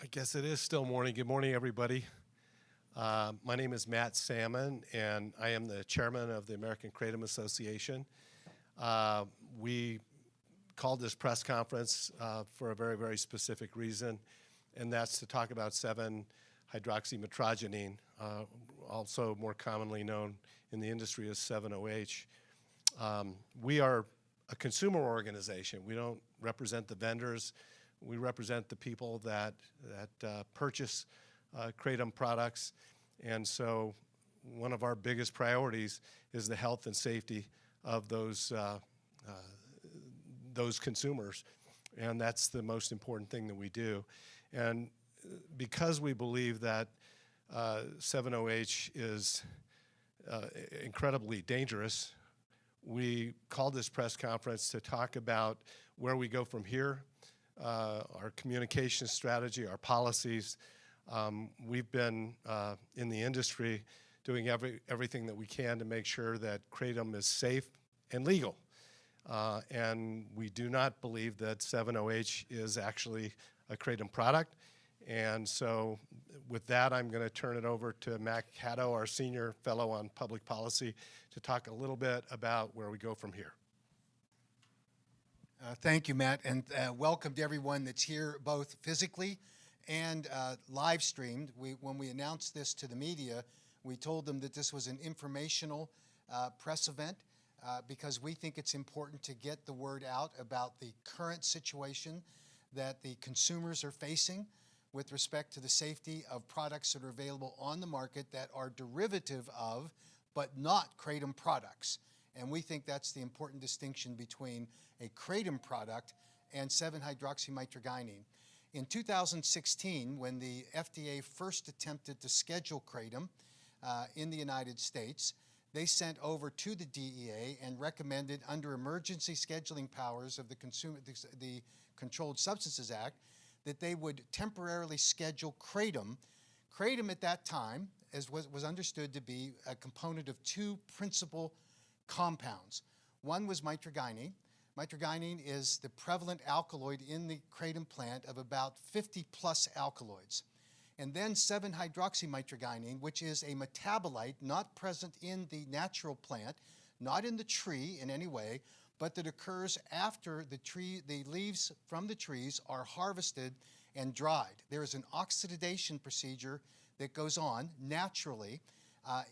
I guess it is still morning. Good morning, everybody. My name is Matt Salmon, and I am the chairman of the American Kratom Association. We called this press conference for a very, very specific reason, and that's to talk about 7-hydroxymetrogenine, also more commonly known in the industry as 7-OH. We are a consumer organization. We don't represent the vendors. We represent the people that purchase Kratom products, and so one of our biggest priorities is the health and safety of those consumers, and that's the most important thing that we do. And because we believe that 7-OH is incredibly dangerous, we called this press conference to talk about where we go from here, our communication strategy, our policies. We've been in the industry doing everything that we can to make sure that Kratom is safe and legal. And we do not believe that 7-OH is actually a Kratom product. And so with that, I'm going to turn it over to Mac Haddo, our senior fellow on public policy, to talk a little bit about where we go from here. Thank you, Matt, and welcome to everyone that's here both physically and live streamed. When we announced this to the media, we told them that this was an informational press event because we think it's important to get the word out about the current situation that the consumers are facing with respect to the safety of products that are available on the market that are derivative of but not Kratom products. And we think that's the important distinction between a Kratom product and 7-hydroxymetrogenine. In 2016, when the FDA first attempted to schedule Kratom in the United States, they sent over to the DEA and recommended, under emergency scheduling powers of the Controlled Substances Act, that they would temporarily schedule Kratom. Kratom at that time was understood to be a component of two principal compounds. One was mitrogyne. Mitrogyne is the prevalent alkaloid in the Kratom plant of about 50 plus alkaloids. And then 7-hydroxymetrogenine, which is a metabolite not present in the natural plant, not in the tree in any way, but that occurs after the leaves from the trees are harvested and dried. There is an oxidation procedure that goes on naturally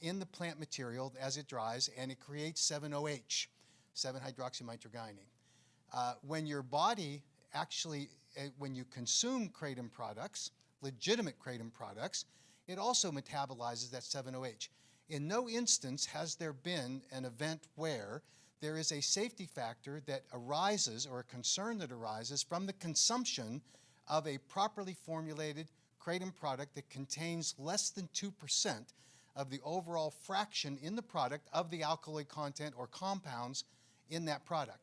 in the plant material as it dries, and it creates 7-OH, 7-hydroxymetrogenine. When your body actually, when you consume Kratom products, legitimate Kratom products, it also metabolizes that 7-OH. In no instance has there been an event where there is a safety factor that arises, or a concern that arises, from the consumption of a properly formulated Kratom product that contains less than 2% of the overall fraction in the product of the alkaloid content or compounds in that product.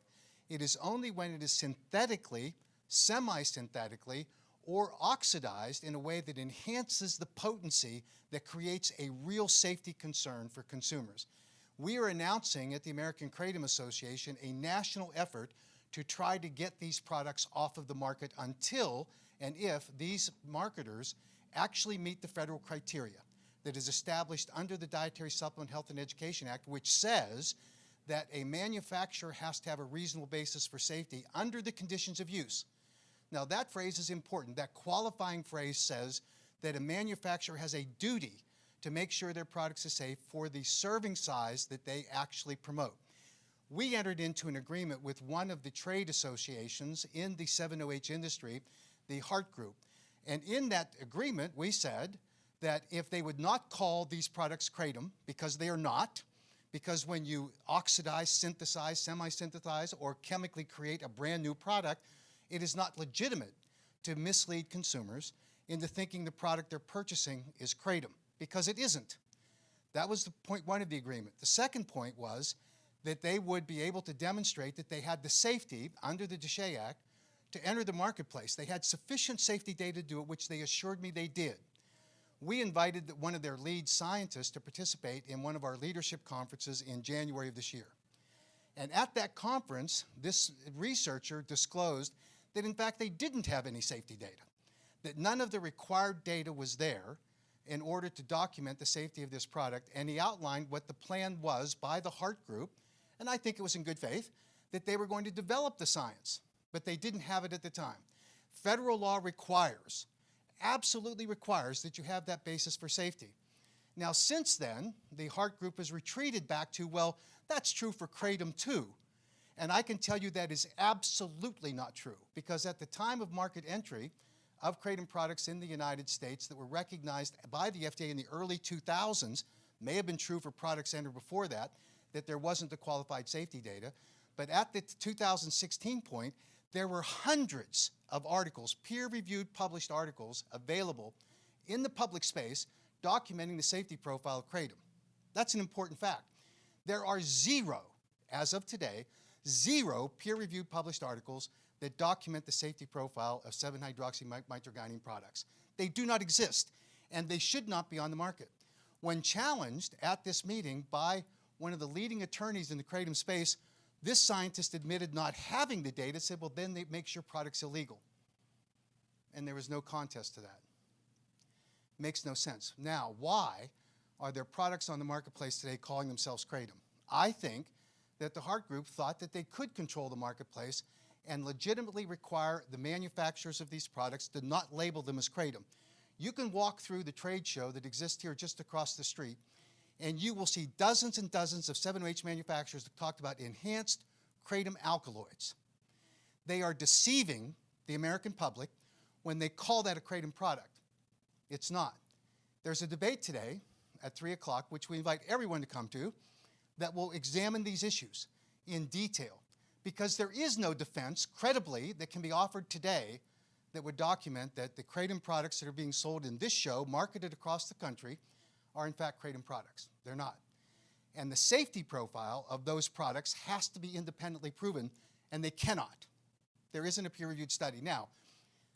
It is only when it is synthetically, semi-synthetically, or oxidized in a way that enhances the potency that creates a real safety concern for consumers. We are announcing at the American Kratom Association a national effort to try to get these products off of the market until and if these marketers actually meet the federal criteria that is established under the Dietary Supplement Health and Education Act, which says that a manufacturer has to have a reasonable basis for safety under the conditions of use. Now, that phrase is important. That qualifying phrase says that a manufacturer has a duty to make sure their products are safe for the serving size that they actually promote. We entered into an agreement with one of the trade associations in the 7-OH industry, the Heart Group. And in that agreement, we said that if they would not call these products Kratom, because they are not, because when you oxidize, synthesize, semi-synthesize, or chemically create a brand new product, it is not legitimate to mislead consumers into thinking the product they're purchasing is Kratom, because it isn't. That was the point one of the agreement. The second point was that they would be able to demonstrate that they had the safety under the DSHEA Act to enter the marketplace. They had sufficient safety data to do it, which they assured me they did. We invited one of their lead scientists to participate in one of our leadership conferences in January of this year. And at that conference, this researcher disclosed that in fact they didn't have any safety data. that none of the required data was there in order to document the safety of this product, and he outlined what the plan was by the Hart Group, and I think it was in good faith, that they were going to develop the science, but they didn't have it at the time. Federal law requires, absolutely requires, that you have that basis for safety. Now, since then, the Hart Group has retreated back to, well, that's true for Kratom too. And I can tell you that is absolutely not true, because at the time of market entry of Kratom products in the United States that were recognized by the FDA in the early 2000s, may have been true for products entered before that there wasn't the qualified safety data. But at the 2016 point, there were hundreds of articles, peer-reviewed published articles, available in the public space documenting the safety profile of Kratom. That's an important fact. There are zero, as of today, zero peer-reviewed published articles that document the safety profile of 7-hydroxymitragynine products. They do not exist, and they should not be on the market. When challenged at this meeting by one of the leading attorneys in the Kratom space, this scientist admitted not having the data, said, well, then it makes your products illegal. And there was no contest to that. Makes no sense. Now, why are there products on the marketplace today calling themselves Kratom? I think that the Hart Group thought that they could control the marketplace and legitimately require the manufacturers of these products to not label them as Kratom. You can walk through the trade show that exists here just across the street, and you will see dozens and dozens of 7-OH manufacturers that talked about enhanced Kratom alkaloids. They are deceiving the American public when they call that a Kratom product. It's not. There's a debate today at 3 o'clock, which we invite everyone to come to, that will examine these issues in detail, because there is no defense, credibly, that can be offered today that would document that the Kratom products that are being sold in this show, marketed across the country, are in fact Kratom products. They're not. And the safety profile of those products has to be independently proven, and they cannot. There isn't a peer-reviewed study. Now,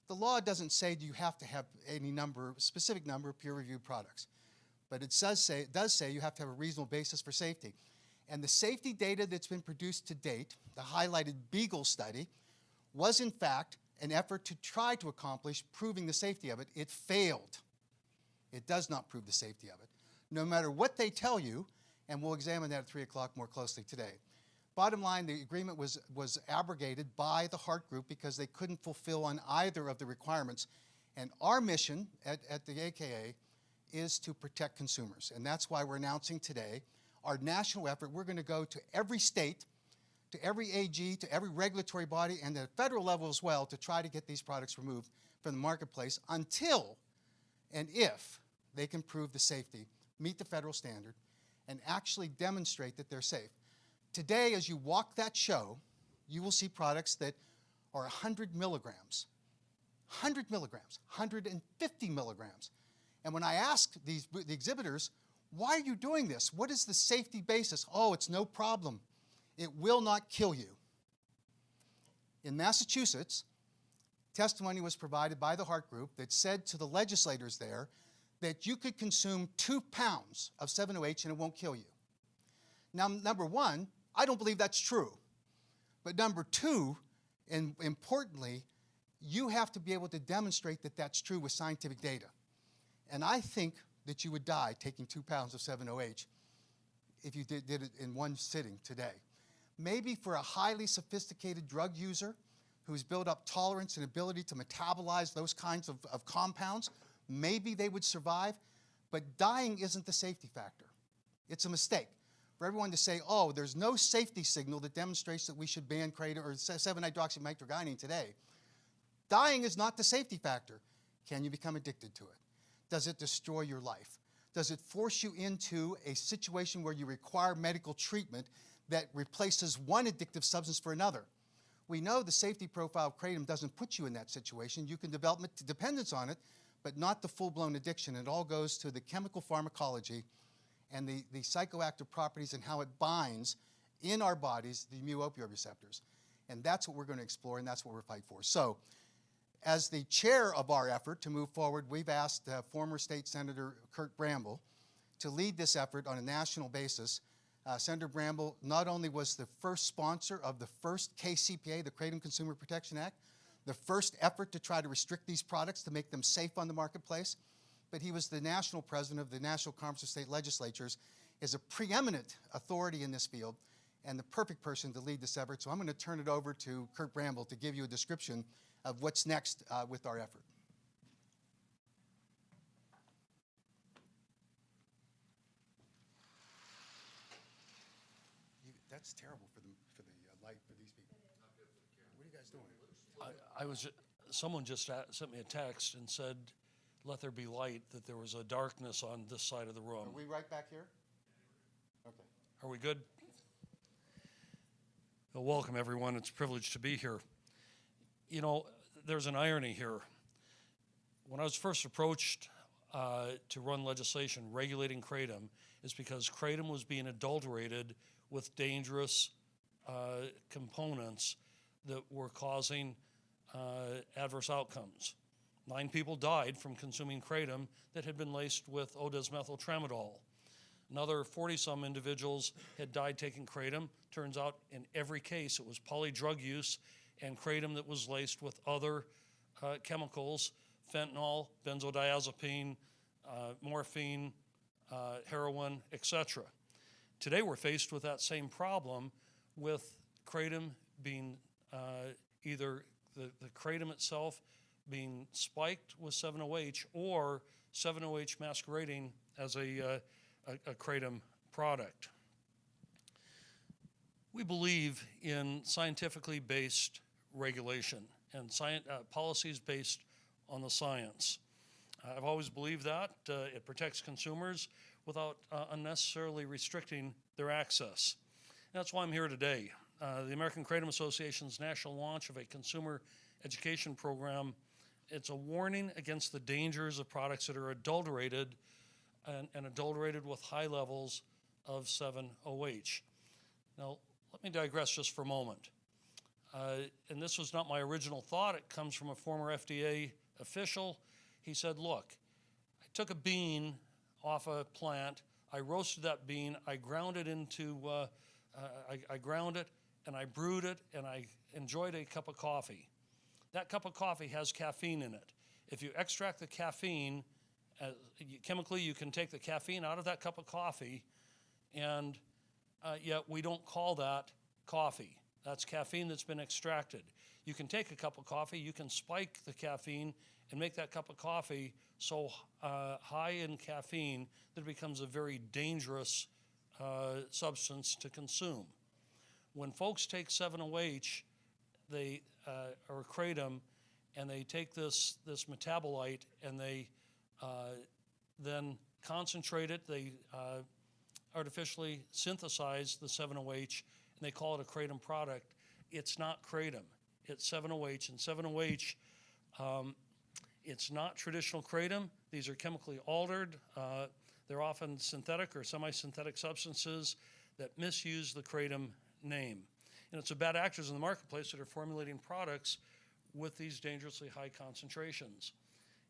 the law doesn't say you have to have any specific number of peer-reviewed products, but it does say you have to have a reasonable basis for safety. And the safety data that's been produced to date, the highlighted Beagle study, was in fact an effort to try to accomplish proving the safety of it. It failed. It does not prove the safety of it, no matter what they tell you, and we'll examine that at 3 o'clock more closely today. Bottom line, the agreement was abrogated by the Hart Group because they couldn't fulfill on either of the requirements. And our mission at the AKA is to protect consumers. And that's why we're announcing today our national effort. We're going to go to every state, to every AG, to every regulatory body, and at the federal level as well, to try to get these products removed from the marketplace until and if they can prove the safety, meet the federal standard, and actually demonstrate that they're safe. Today, as you walk that show, you will see products that are 100 milligrams, 100 milligrams, 150 milligrams. And when I ask the exhibitors, why are you doing this? What is the safety basis? Oh, it's no problem. It will not kill you. In Massachusetts, testimony was provided by the Hart Group that said to the legislators there that you could consume 2 pounds of 7-OH and it won't kill you. Now, number one, I don't believe that's true. But number two, and importantly, you have to be able to demonstrate that that's true with scientific data. And I think that you would die taking 2 pounds of 7-OH if you did it in one sitting today. Maybe for a highly sophisticated drug user who's built up tolerance and ability to metabolize those kinds of compounds, maybe they would survive, but dying isn't the safety factor. It's a mistake for everyone to say, oh, there's no safety signal that demonstrates that we should ban Kratom or 7-hydroxymitragynine today. Dying is not the safety factor. Can you become addicted to it? Does it destroy your life? Does it force you into a situation where you require medical treatment that replaces one addictive substance for another? We know the safety profile of Kratom doesn't put you in that situation. You can develop dependence on it, but not the full-blown addiction. It all goes to the chemical pharmacology and the psychoactive properties and how it binds in our bodies the mu-opioid receptors. And that's what we're going to explore, and that's what we're fighting for. So, as the chair of our effort to move forward, we've asked former State Senator Kurt Bramble to lead this effort on a national basis. Senator Bramble not only was the first sponsor of the first KCPA, the Kratom Consumer Protection Act, the first effort to try to restrict these products to make them safe on the marketplace, but he was the national president of the National Conference of State Legislatures, is a preeminent authority in this field, and the perfect person to lead this effort. So I'm going to turn it over to Kurt Bramble to give you a description of what's next with our effort. That's terrible for the light for these people. What are you guys doing? Someone just sent me a text and said, let there be light, that there was a darkness on this side of the room. Are we right back here? Okay. Are we good? Well, welcome, everyone. It's a privilege to be here. You know, there's an irony here. When I was first approached to run legislation regulating Kratom, it's because Kratom was being adulterated with dangerous components that were causing adverse outcomes. 9 people died from consuming Kratom that had been laced with O-desmethyltramadol. Another 40-some individuals had died taking Kratom. Turns out in every case it was polydrug use and Kratom that was laced with other chemicals, fentanyl, benzodiazepine, morphine, heroin, etc. Today we're faced with that same problem with Kratom being either the Kratom itself being spiked with 7-OH or 7-OH masquerading as a Kratom product. We believe in scientifically based regulation and policies based on the science. I've always believed that. It protects consumers without unnecessarily restricting their access. And that's why I'm here today. The American Kratom Association's national launch of a consumer education program, it's a warning against the dangers of products that are adulterated and adulterated with high levels of 7-OH. Now, let me digress just for a moment. And this was not my original thought. It comes from a former FDA official. He said, look, I took a bean off a plant, I roasted that bean, I ground it into, I ground it and I brewed it and I enjoyed a cup of coffee. That cup of coffee has caffeine in it. If you extract the caffeine, chemically you can take the caffeine out of that cup of coffee, and yet we don't call that coffee. That's caffeine that's been extracted. You can take a cup of coffee, you can spike the caffeine and make that cup of coffee so high in caffeine that it becomes a very dangerous substance to consume. When folks take 7-OH, or Kratom, and they take this metabolite and they then concentrate it, they artificially synthesize the 7-OH, and they call it a Kratom product. It's not Kratom, it's 7-OH, and 7-OH, it's not traditional Kratom. These are chemically altered. They're often synthetic or semi-synthetic substances that misuse the Kratom name. And it's the bad actors in the marketplace that are formulating products with these dangerously high concentrations.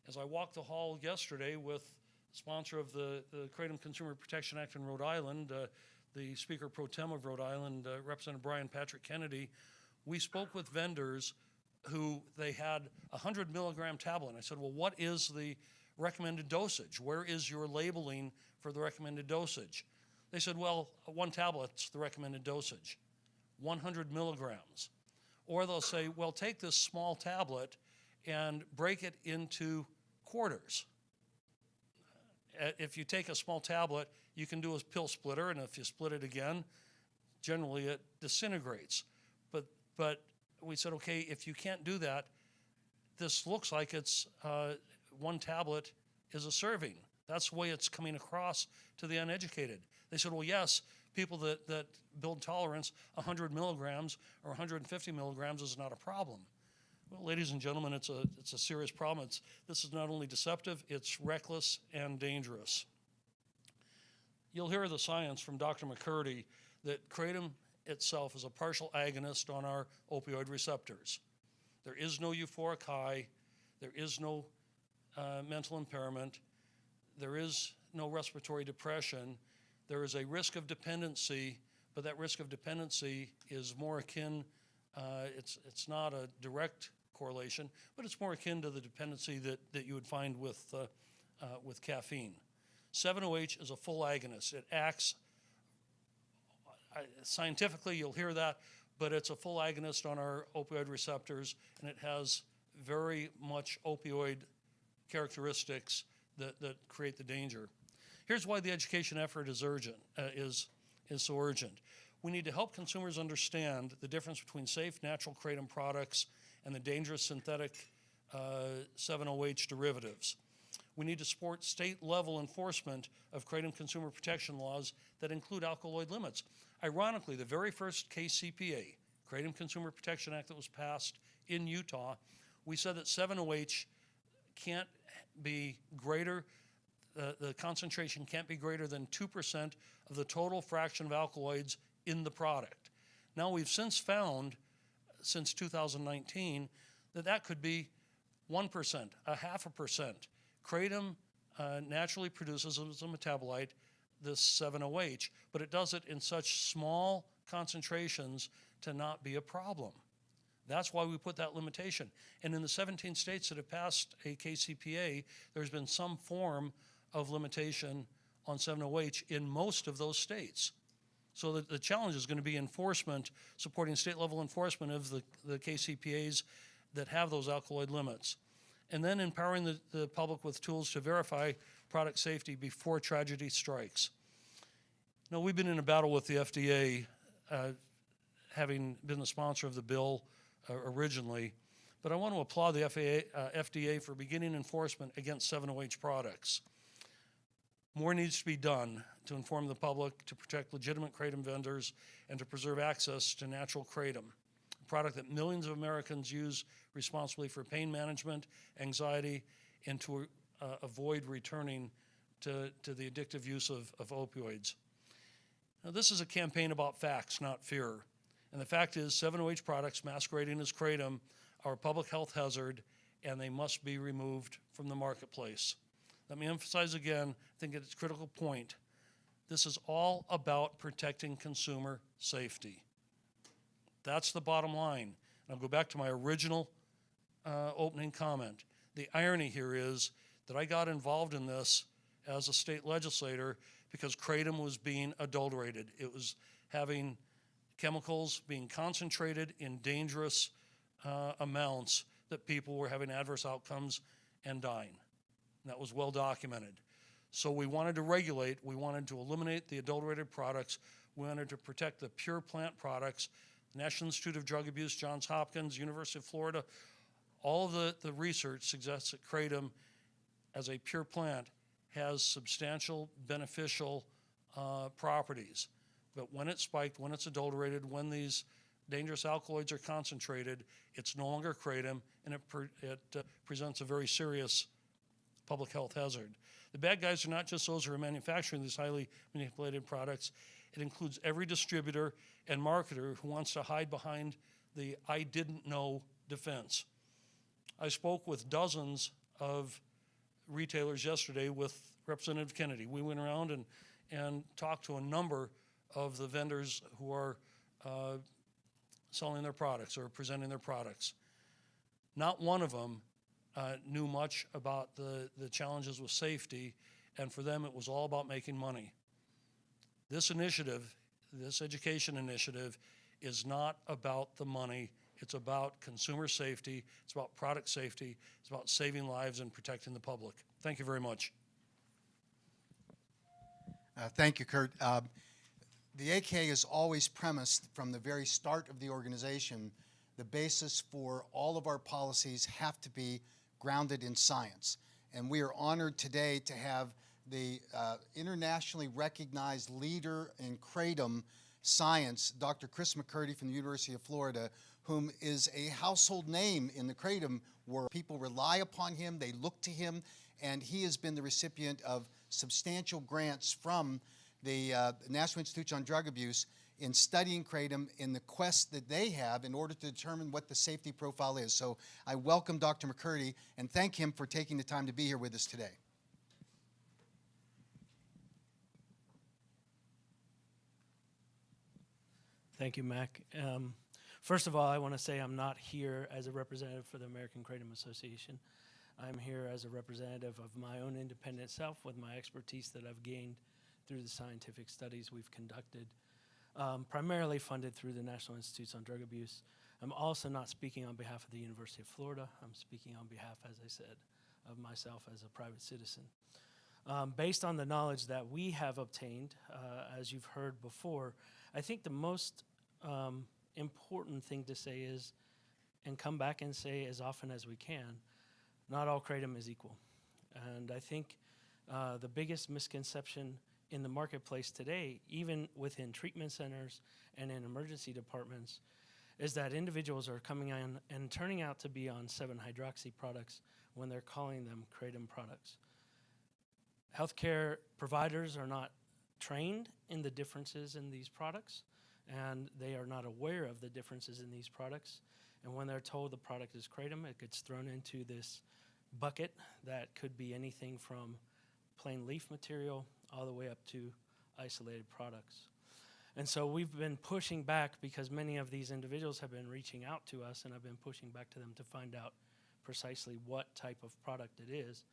As I walked the hall yesterday with the sponsor of the Kratom Consumer Protection Act in Rhode Island, the Speaker Pro Tem of Rhode Island, Representative Brian Patrick Kennedy, we spoke with vendors who they had a 100 milligram tablet. And I said, well, what is the recommended dosage? Where is your labeling for the recommended dosage? They said, well, 1 tablet's the recommended dosage, 100 milligrams. Or they'll say, well, take this small tablet and break it into quarters. If you take a small tablet, you can do a pill splitter, and if you split it again, generally it disintegrates. But we said, okay, if you can't do that, this looks like it's 1 tablet is a serving. That's the way it's coming across to the uneducated. They said, well, yes, people that build tolerance, 100 milligrams or 150 milligrams is not a problem. Well, ladies and gentlemen, it's a serious problem. This is not only deceptive, it's reckless and dangerous. You'll hear the science from Dr. McCurdy that Kratom itself is a partial agonist on our opioid receptors. There is no euphoric high, there is no mental impairment, there is no respiratory depression. There is a risk of dependency, but that risk of dependency is more akin, it's not a direct correlation, but it's more akin to the dependency that you would find with caffeine. 7-OH is a full agonist. It acts, scientifically you'll hear that, but it's a full agonist on our opioid receptors, and it has very much opioid characteristics that create the danger. Here's why the education effort is urgent, is so urgent. We need to help consumers understand the difference between safe natural kratom products and the dangerous synthetic 7-OH derivatives. We need to support state-level enforcement of kratom consumer protection laws that include alkaloid limits. Ironically, the very first KCPA, Kratom Consumer Protection Act, that was passed in Utah, we said that 7-OH can't be greater, the concentration can't be greater than 2% of the total fraction of alkaloids in the product. Now we've since found, since 2019, that could be 1%, a 0.5%. Kratom naturally produces as a metabolite this 7-OH, but it does it in such small concentrations to not be a problem. That's why we put that limitation. And in the 17 states that have passed a KCPA, there's been some form of limitation on 7-OH in most of those states. So the challenge is going to be enforcement, supporting state-level enforcement of the KCPAs that have those alkaloid limits. And then empowering the public with tools to verify product safety before tragedy strikes. Now, we've been in a battle with the FDA, having been the sponsor of the bill originally, but I want to applaud the FDA for beginning enforcement against 7-OH products. More needs to be done to inform the public, to protect legitimate kratom vendors, and to preserve access to natural kratom, a product that millions of Americans use responsibly for pain management, anxiety, and to avoid returning to the addictive use of opioids. Now, this is a campaign about facts, not fear. And the fact is, 7-OH products masquerading as kratom are a public health hazard, and they must be removed from the marketplace. Let me emphasize again, I think it's a critical point. This is all about protecting consumer safety. That's the bottom line. And I'll go back to my original opening comment. The irony here is that I got involved in this as a state legislator because kratom was being adulterated. It was having chemicals being concentrated in dangerous amounts that people were having adverse outcomes and dying. And that was well documented. So we wanted to regulate, we wanted to eliminate the adulterated products, we wanted to protect the pure plant products. The National Institute of Drug Abuse, Johns Hopkins, University of Florida, all of the research suggests that kratom as a pure plant has substantial beneficial properties. But when it's spiked, when it's adulterated, when these dangerous alkaloids are concentrated, it's no longer kratom, and it presents a very serious public health hazard. The bad guys are not just those who are manufacturing these highly manipulated products. It includes every distributor and marketer who wants to hide behind the "I didn't know" defense. I spoke with dozens of retailers yesterday with Representative Kennedy. We went around and talked to a number of the vendors who are selling their products or presenting their products. Not one of them knew much about the challenges with safety, and for them it was all about making money. This initiative, this education initiative, is not about the money. It's about consumer safety, it's about product safety, it's about saving lives and protecting the public. Thank you very much. Thank you, Kurt. The AK is always premised from the very start of the organization, the basis for all of our policies have to be grounded in science. And we are honored today to have the internationally recognized leader in kratom science, Dr. Chris McCurdy from the University of Florida, whom is a household name in the kratom world. People rely upon him, they look to him, and he has been the recipient of substantial grants from the National Institute on Drug Abuse in studying kratom in the quest that they have in order to determine what the safety profile is. So I welcome Dr. McCurdy and thank him for taking the time to be here with us today. Thank you, Mac. First of all, I want to say I'm not here as a representative for the American Kratom Association. I'm here as a representative of my own independent self with my expertise that I've gained through the scientific studies we've conducted, primarily funded through the National Institutes on Drug Abuse. I'm also not speaking on behalf of the University of Florida. I'm speaking on behalf, as I said, of myself as a private citizen. Based on the knowledge that we have obtained, as you've heard before, I think the most important thing to say is, and come back and say as often as we can, not all kratom is equal. And I think the biggest misconception in the marketplace today, even within treatment centers and in emergency departments, is that individuals are coming in and turning out to be on 7-hydroxy products when they're calling them kratom products. Healthcare providers are not trained in the differences in these products, and they are not aware of the differences in these products. And when they're told the product is kratom, it gets thrown into this bucket that could be anything from plain leaf material all the way up to isolated products. And so we've been pushing back because many of these individuals have been reaching out to us, and I've been pushing back to them to find out precisely what type of product it is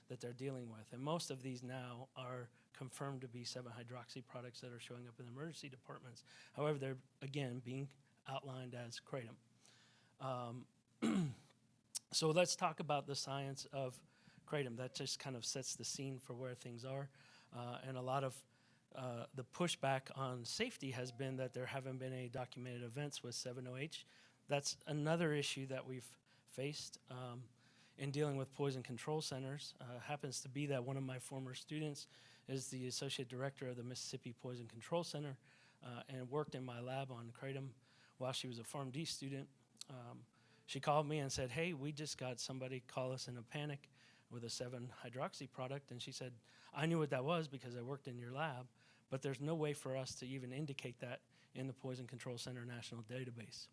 that they're dealing with. And most of these now are confirmed to be 7-hydroxy products that are showing up in emergency departments. However, they're, again, being outlined as kratom. So let's talk about the science of kratom. That just kind of sets the scene for where things are. And a lot of the pushback on safety has been that there haven't been any documented events with 7-OH. That's another issue that we've faced in dealing with poison control centers. Happens to be that one of my former students is the associate director of the Mississippi Poison Control Center and worked in my lab on kratom while she was a PharmD student. She called me and said, hey, we just got somebody call us in a panic with a 7-hydroxy product. And she said, I knew what that was because I worked in your lab, but there's no way for us to even indicate that in the Poison Control Center National Database.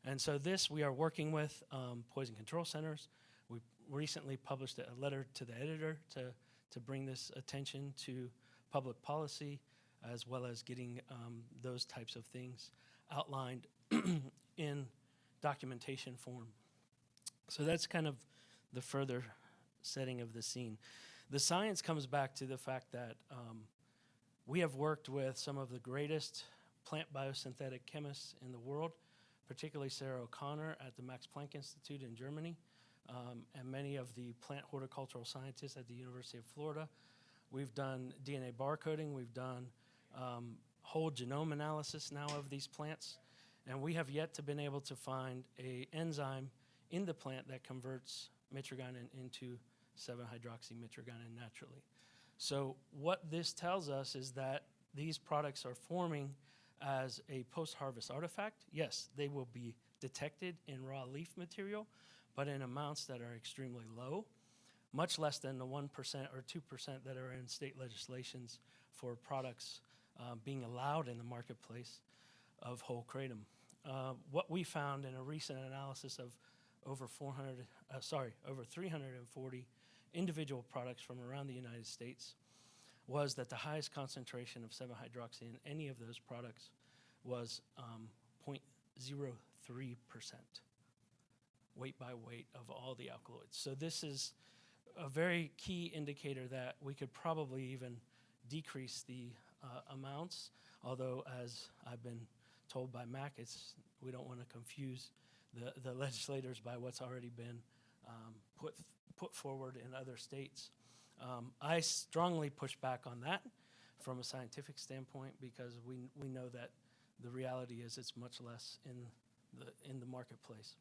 And so this we are working with poison control centers. We recently published a letter to the editor to bring this attention to public policy, as well as getting those types of things outlined in documentation form. So that's kind of the further setting of the scene. The science comes back to the fact that we have worked with some of the greatest plant biosynthetic chemists in the world, particularly Sarah O'Connor at the Max Planck Institute in Germany, and many of the plant horticultural scientists at the University of Florida. We've done DNA barcoding, we've done whole genome analysis now of these plants, and we have yet to been able to find an enzyme in the plant that converts mitragynine into 7-hydroxymitragynine naturally. So what this tells us is that these products are forming as a post-harvest artifact. Yes, they will be detected in raw leaf material, but in amounts that are extremely low, much less than the 1% or 2% that are in state legislations for products being allowed in the marketplace of whole kratom. What we found in a recent analysis of over 340 individual products from around the United States was that the highest concentration of 7-hydroxy in any of those products was 0.03%, weight by weight of all the alkaloids. So this is a very key indicator that we could probably even decrease the amounts, although as I've been told by Mac, we don't want to confuse the legislators by what's already been put forward in other states. I strongly push back on that from a scientific standpoint because we know that the reality is it's much less in the marketplace.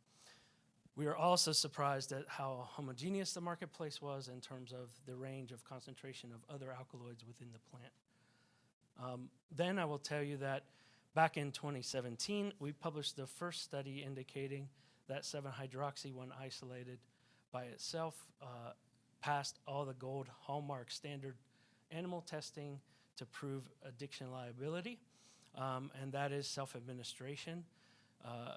We are also surprised at how homogeneous the marketplace was in terms of the range of concentration of other alkaloids within the plant. Then I will tell you that back in 2017, we published the first study indicating that 7-hydroxy, when isolated by itself, passed all the gold hallmark standard animal testing to prove addiction liability, and that is self-administration.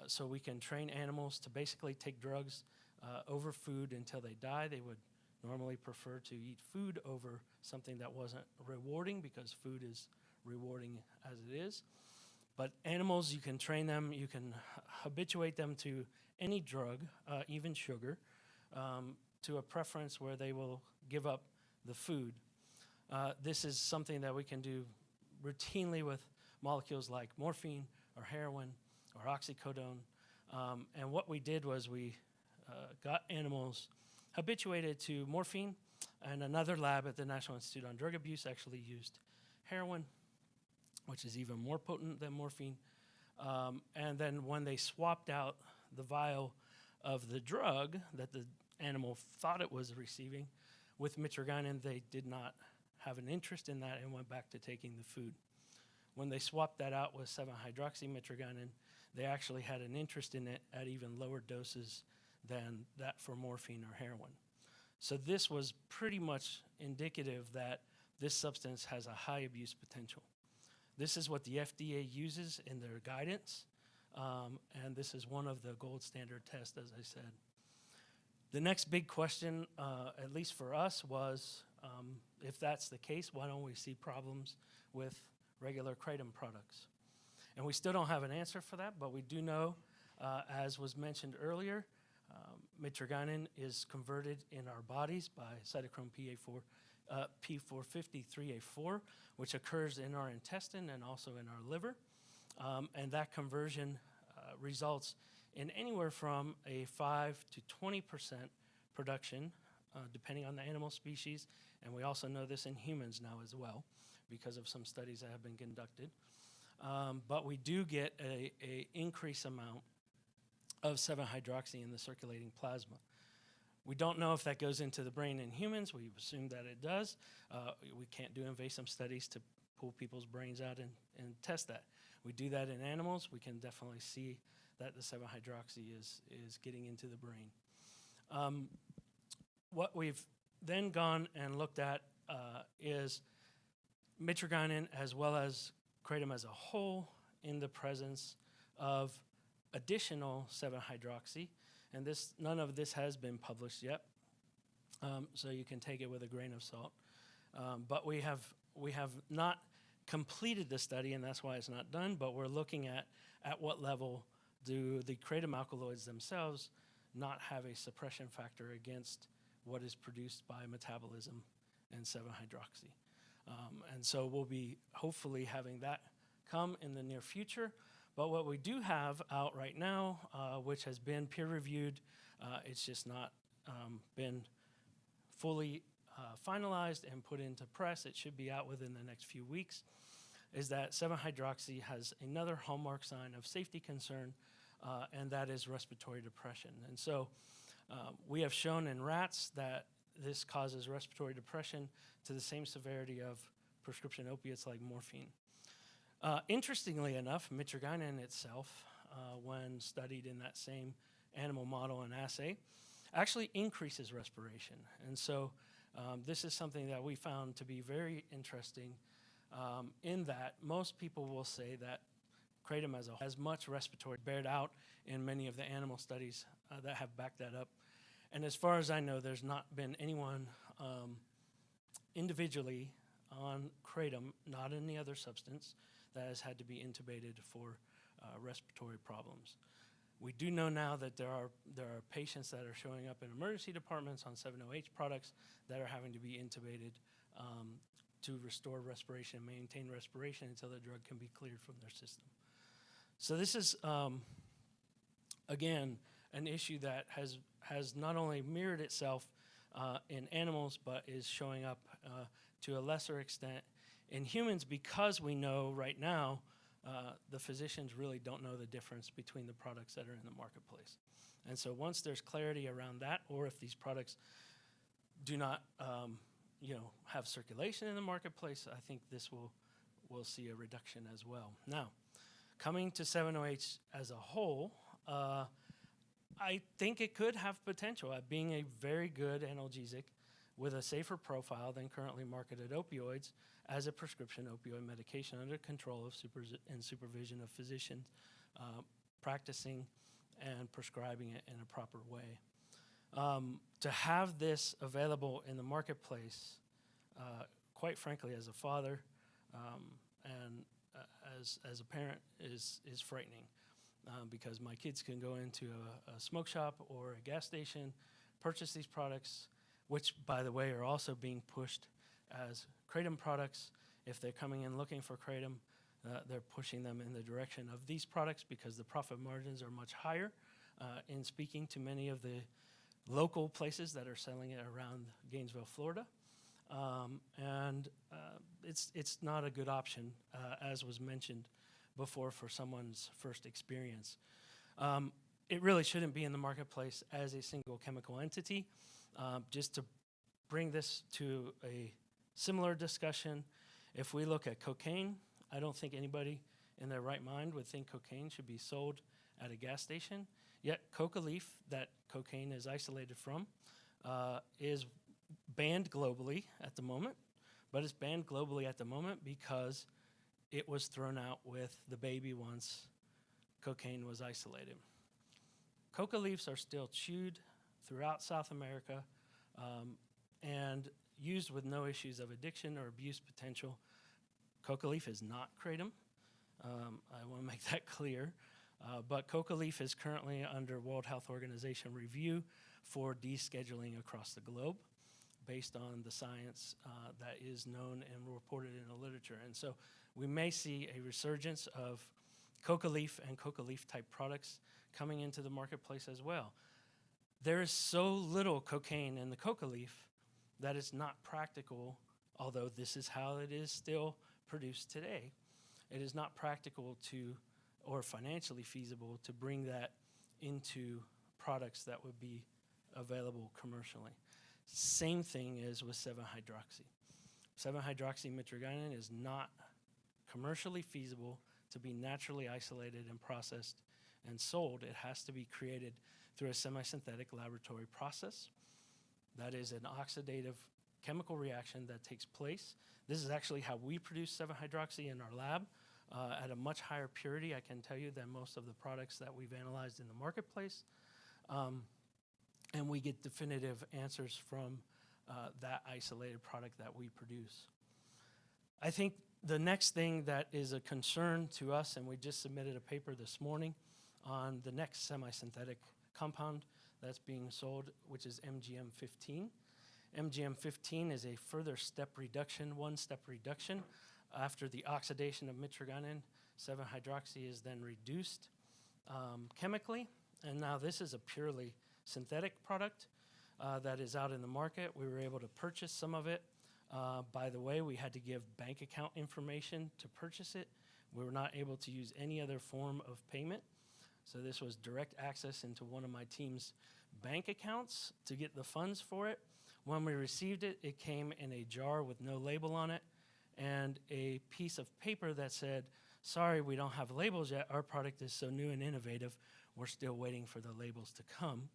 So we can train animals to basically take drugs over food until they die. They would normally prefer to eat food over something that wasn't rewarding because food is rewarding as it is. But animals, you can train them, you can habituate them to any drug, even sugar, to a preference where they will give up the food. This is something that we can do routinely with molecules like morphine or heroin or oxycodone. And what we did was we got animals habituated to morphine, and another lab at the National Institute on Drug Abuse actually used heroin, which is even more potent than morphine. And then when they swapped out the vial of the drug that the animal thought it was receiving with mitragynine, they did not have an interest in that and went back to taking the food. When they swapped that out with 7-hydroxymitragynine, they actually had an interest in it at even lower doses than that for morphine or heroin. So this was pretty much indicative that this substance has a high abuse potential. This is what the FDA uses in their guidance, and this is one of the gold standard tests, as I said. The next big question, at least for us, was if that's the case, why don't we see problems with regular Kratom products? And we still don't have an answer for that, but we do know, as was mentioned earlier, mitragynine is converted in our bodies by cytochrome P450-3A4, which occurs in our intestine and also in our liver. And that conversion results in anywhere from a 5 to 20% production, depending on the animal species. And we also know this in humans now as well, because of some studies that have been conducted. But we do get a increased amount of 7-hydroxy in the circulating plasma. We don't know if that goes into the brain in humans. We assume that it does. We can't do invasive studies to pull people's brains out and test that. We do that in animals. We can definitely see that the 7-hydroxy is getting into the brain. What we've then gone and looked at is mitragynine as well as Kratom as a whole in the presence of additional 7-hydroxy, and none of this has been published yet, so you can take it with a grain of salt. But we have not completed the study, and that's why it's not done, but we're looking at what level do the Kratom alkaloids themselves not have a suppression factor against what is produced by metabolism and 7-hydroxy. And so we'll be hopefully having that come in the near future. But what we do have out right now, which has been peer-reviewed, it's just not been fully finalized and put into press. It should be out within the next few weeks, is that 7-hydroxy has another hallmark sign of safety concern, and that is respiratory depression. And so we have shown in rats that this causes respiratory depression to the same severity of prescription opiates like morphine. Interestingly enough, mitragynine itself, when studied in that same animal model and assay, actually increases respiration. And so this is something that we found to be very interesting, in that most people will say that Kratom has much respiratory bared out in many of the animal studies that have backed that up. And as far as I know, there's not been anyone individually on Kratom, not any other substance, that has had to be intubated for respiratory problems. We do know now that there are patients that are showing up in emergency departments on 7-OH products that are having to be intubated to restore respiration, maintain respiration until the drug can be cleared from their system. So this is, again, an issue that has not only mirrored itself in animals, but is showing up to a lesser extent in humans, because we know right now the physicians really don't know the difference between the products that are in the marketplace. And so once there's clarity around that, or if these products do not have circulation in the marketplace, I think this will see a reduction as well. Now, coming to 7-OH as a whole, I think it could have potential at being a very good analgesic with a safer profile than currently marketed opioids as a prescription opioid medication under control of and supervision of physicians practicing and prescribing it in a proper way. To have this available in the marketplace, quite frankly, as a father and as a parent is frightening because my kids can go into a smoke shop or a gas station, purchase these products, which, by the way, are also being pushed as Kratom products. If they're coming in looking for Kratom, they're pushing them in the direction of these products because the profit margins are much higher. In speaking to many of the local places that are selling it around Gainesville, Florida, it's not a good option, as was mentioned before, for someone's first experience. It really shouldn't be in the marketplace as a single chemical entity. Just to bring this to a similar discussion, if we look at cocaine, I don't think anybody in their right mind would think cocaine should be sold at a gas station. Yet coca leaf that cocaine is isolated from is banned globally at the moment, but it's banned globally at the moment because it was thrown out with the baby once cocaine was isolated. Coca leaves are still chewed throughout South America and used with no issues of addiction or abuse potential. Coca leaf is not Kratom. I want to make that clear. But coca leaf is currently under World Health Organization review for descheduling across the globe based on the science that is known and reported in the literature. And so we may see a resurgence of coca leaf and coca leaf type products coming into the marketplace as well. There is so little cocaine in the coca leaf that it's not practical, although this is how it is still produced today. It is not practical to or financially feasible to bring that into products that would be available commercially. Same thing is with 7-hydroxy. 7-hydroxymitragynine is not commercially feasible to be naturally isolated and processed and sold. It has to be created through a semi-synthetic laboratory process. That is an oxidative chemical reaction that takes place. This is actually how we produce 7-hydroxy in our lab. At a much higher purity, I can tell you, than most of the products that we've analyzed in the marketplace. And we get definitive answers from that isolated product that we produce. I think the next thing that is a concern to us, and we just submitted a paper this morning on the next semi-synthetic compound that's being sold, which is MGM-15. MGM-15 is a further step reduction, one-step reduction. After the oxidation of mitragynine, 7-hydroxy is then reduced chemically, and now this is a purely synthetic product that is out in the market. We were able to purchase some of it. By the way, we had to give bank account information to purchase it. We were not able to use any other form of payment, so this was direct access into one of my team's bank accounts to get the funds for it. When we received it, it came in a jar with no label on it, and a piece of paper that said, "Sorry, we don't have labels yet. Our product is so new and innovative, we're still waiting for the labels to come,"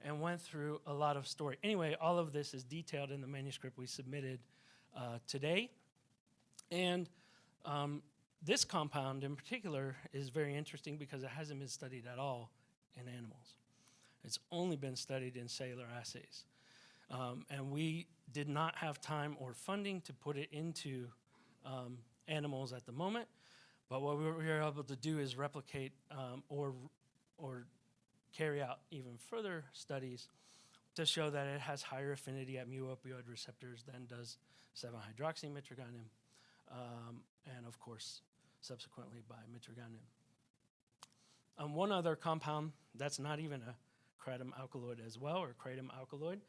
and went through a lot of story. Anyway, all of this is detailed in the manuscript we submitted today. And this compound in particular is very interesting because it hasn't been studied at all in animals. It's only been studied in cellular assays. And we did not have time or funding to put it into animals at the moment, but what we were able to do is replicate or carry out even further studies to show that it has higher affinity at mu-opioid receptors than does 7-hydroxymitragynine, and of course, subsequently by mitragynine. One other compound that's not even a kratom alkaloid as well, or kratom alkaloid,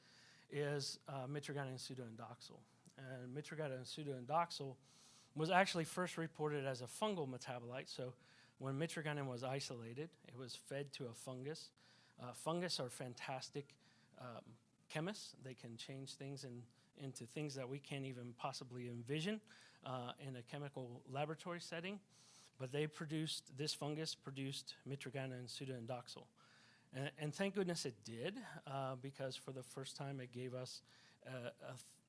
is mitragynine pseudoindoxyl. And mitragynine pseudoindoxyl was actually first reported as a fungal metabolite. So when mitragynine was isolated, it was fed to a fungus. Fungus are fantastic chemists. They can change things into things that we can't even possibly envision in a chemical laboratory setting. But this fungus produced mitragynine pseudoindoxyl. And thank goodness it did, because for the first time it gave us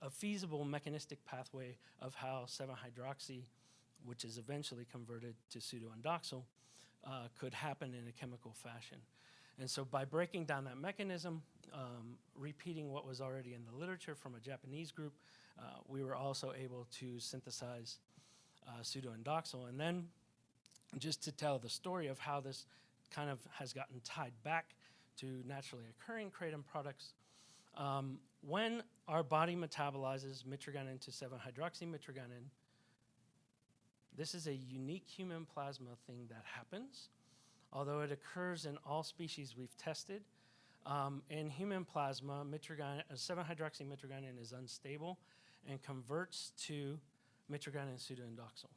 a feasible mechanistic pathway of how 7-hydroxy, which is eventually converted to pseudoindoxyl, could happen in a chemical fashion. And so by breaking down that mechanism, repeating what was already in the literature from a Japanese group, we were also able to synthesize pseudoindoxil. And then just to tell the story of how this kind of has gotten tied back to naturally occurring kratom products. When our body metabolizes mitragynine to 7-hydroxymitragynine, this is a unique human plasma thing that happens, although it occurs in all species we've tested. In human plasma, 7-hydroxymitragynine is unstable and converts to mitragynine pseudoindoxil.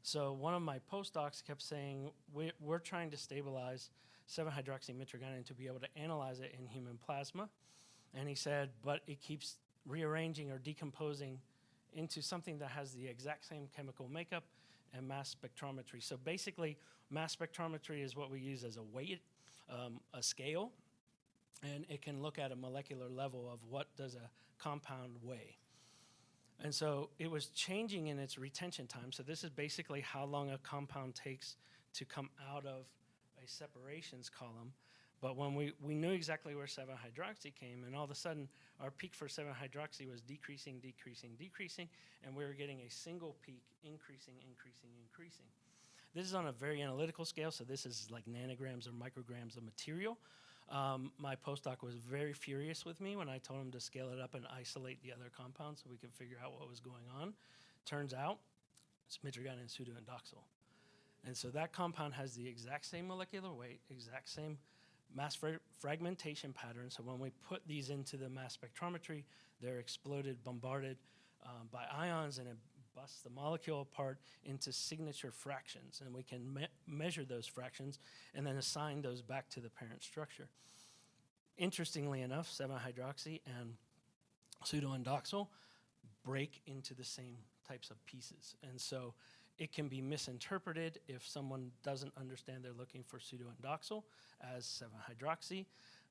So one of my postdocs kept saying, we're trying to stabilize 7-hydroxymitragynine to be able to analyze it in human plasma. And he said, but it keeps rearranging or decomposing into something that has the exact same chemical makeup and mass spectrometry. So basically, mass spectrometry is what we use as a weight, a scale, and it can look at a molecular level of what does a compound weigh. And so it was changing in its retention time. So this is basically how long a compound takes to come out of a separations column. But when we knew exactly where 7-hydroxy came, and all of a sudden our peak for 7-hydroxy was decreasing, decreasing, decreasing, and we were getting a single peak increasing, increasing, increasing. This is on a very analytical scale, so this is like nanograms or micrograms of material. My postdoc was very furious with me when I told him to scale it up and isolate the other compounds so we could figure out what was going on. Turns out it's mitragynine pseudoindoxil. And so that compound has the exact same molecular weight, exact same mass fragmentation pattern. So when we put these into the mass spectrometry, they're exploded, bombarded by ions, and it busts the molecule apart into signature fractions. And we can measure those fractions and then assign those back to the parent structure. Interestingly enough, 7-hydroxy and pseudoindoxil break into the same types of pieces. And so it can be misinterpreted if someone doesn't understand they're looking for pseudoindoxil as 7-hydroxy.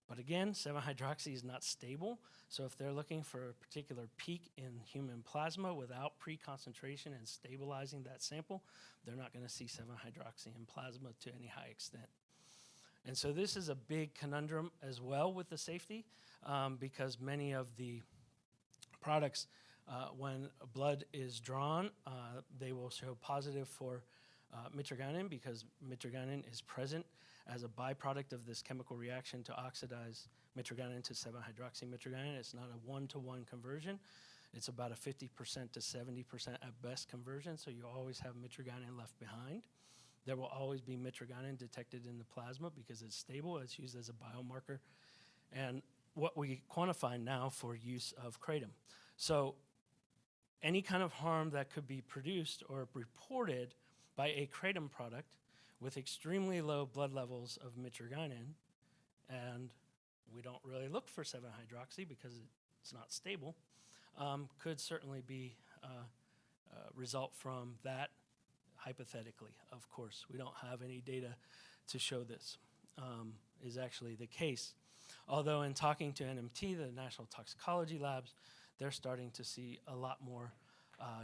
But again, 7-hydroxy is not stable. So if they're looking for a particular peak in human plasma without pre-concentration and stabilizing that sample, they're not going to see 7-hydroxy in plasma to any high extent. And so this is a big conundrum as well with the safety, because many of the products, when blood is drawn, they will show positive for mitragynine, because mitragynine is present as a byproduct of this chemical reaction to oxidize mitragynine to 7-hydroxymitragynine. It's not a one-to-one conversion. It's about a 50% to 70% at best conversion, so you always have mitragynine left behind. There will always be mitragynine detected in the plasma because it's stable. It's used as a biomarker. And what we quantify now for use of kratom. So any kind of harm that could be produced or reported by a kratom product with extremely low blood levels of mitragynine, and we don't really look for 7-hydroxy because it's not stable, could certainly be result from that hypothetically. Of course, we don't have any data to show this is actually the case. Although in talking to NMT, the National Toxicology Labs, they're starting to see a lot more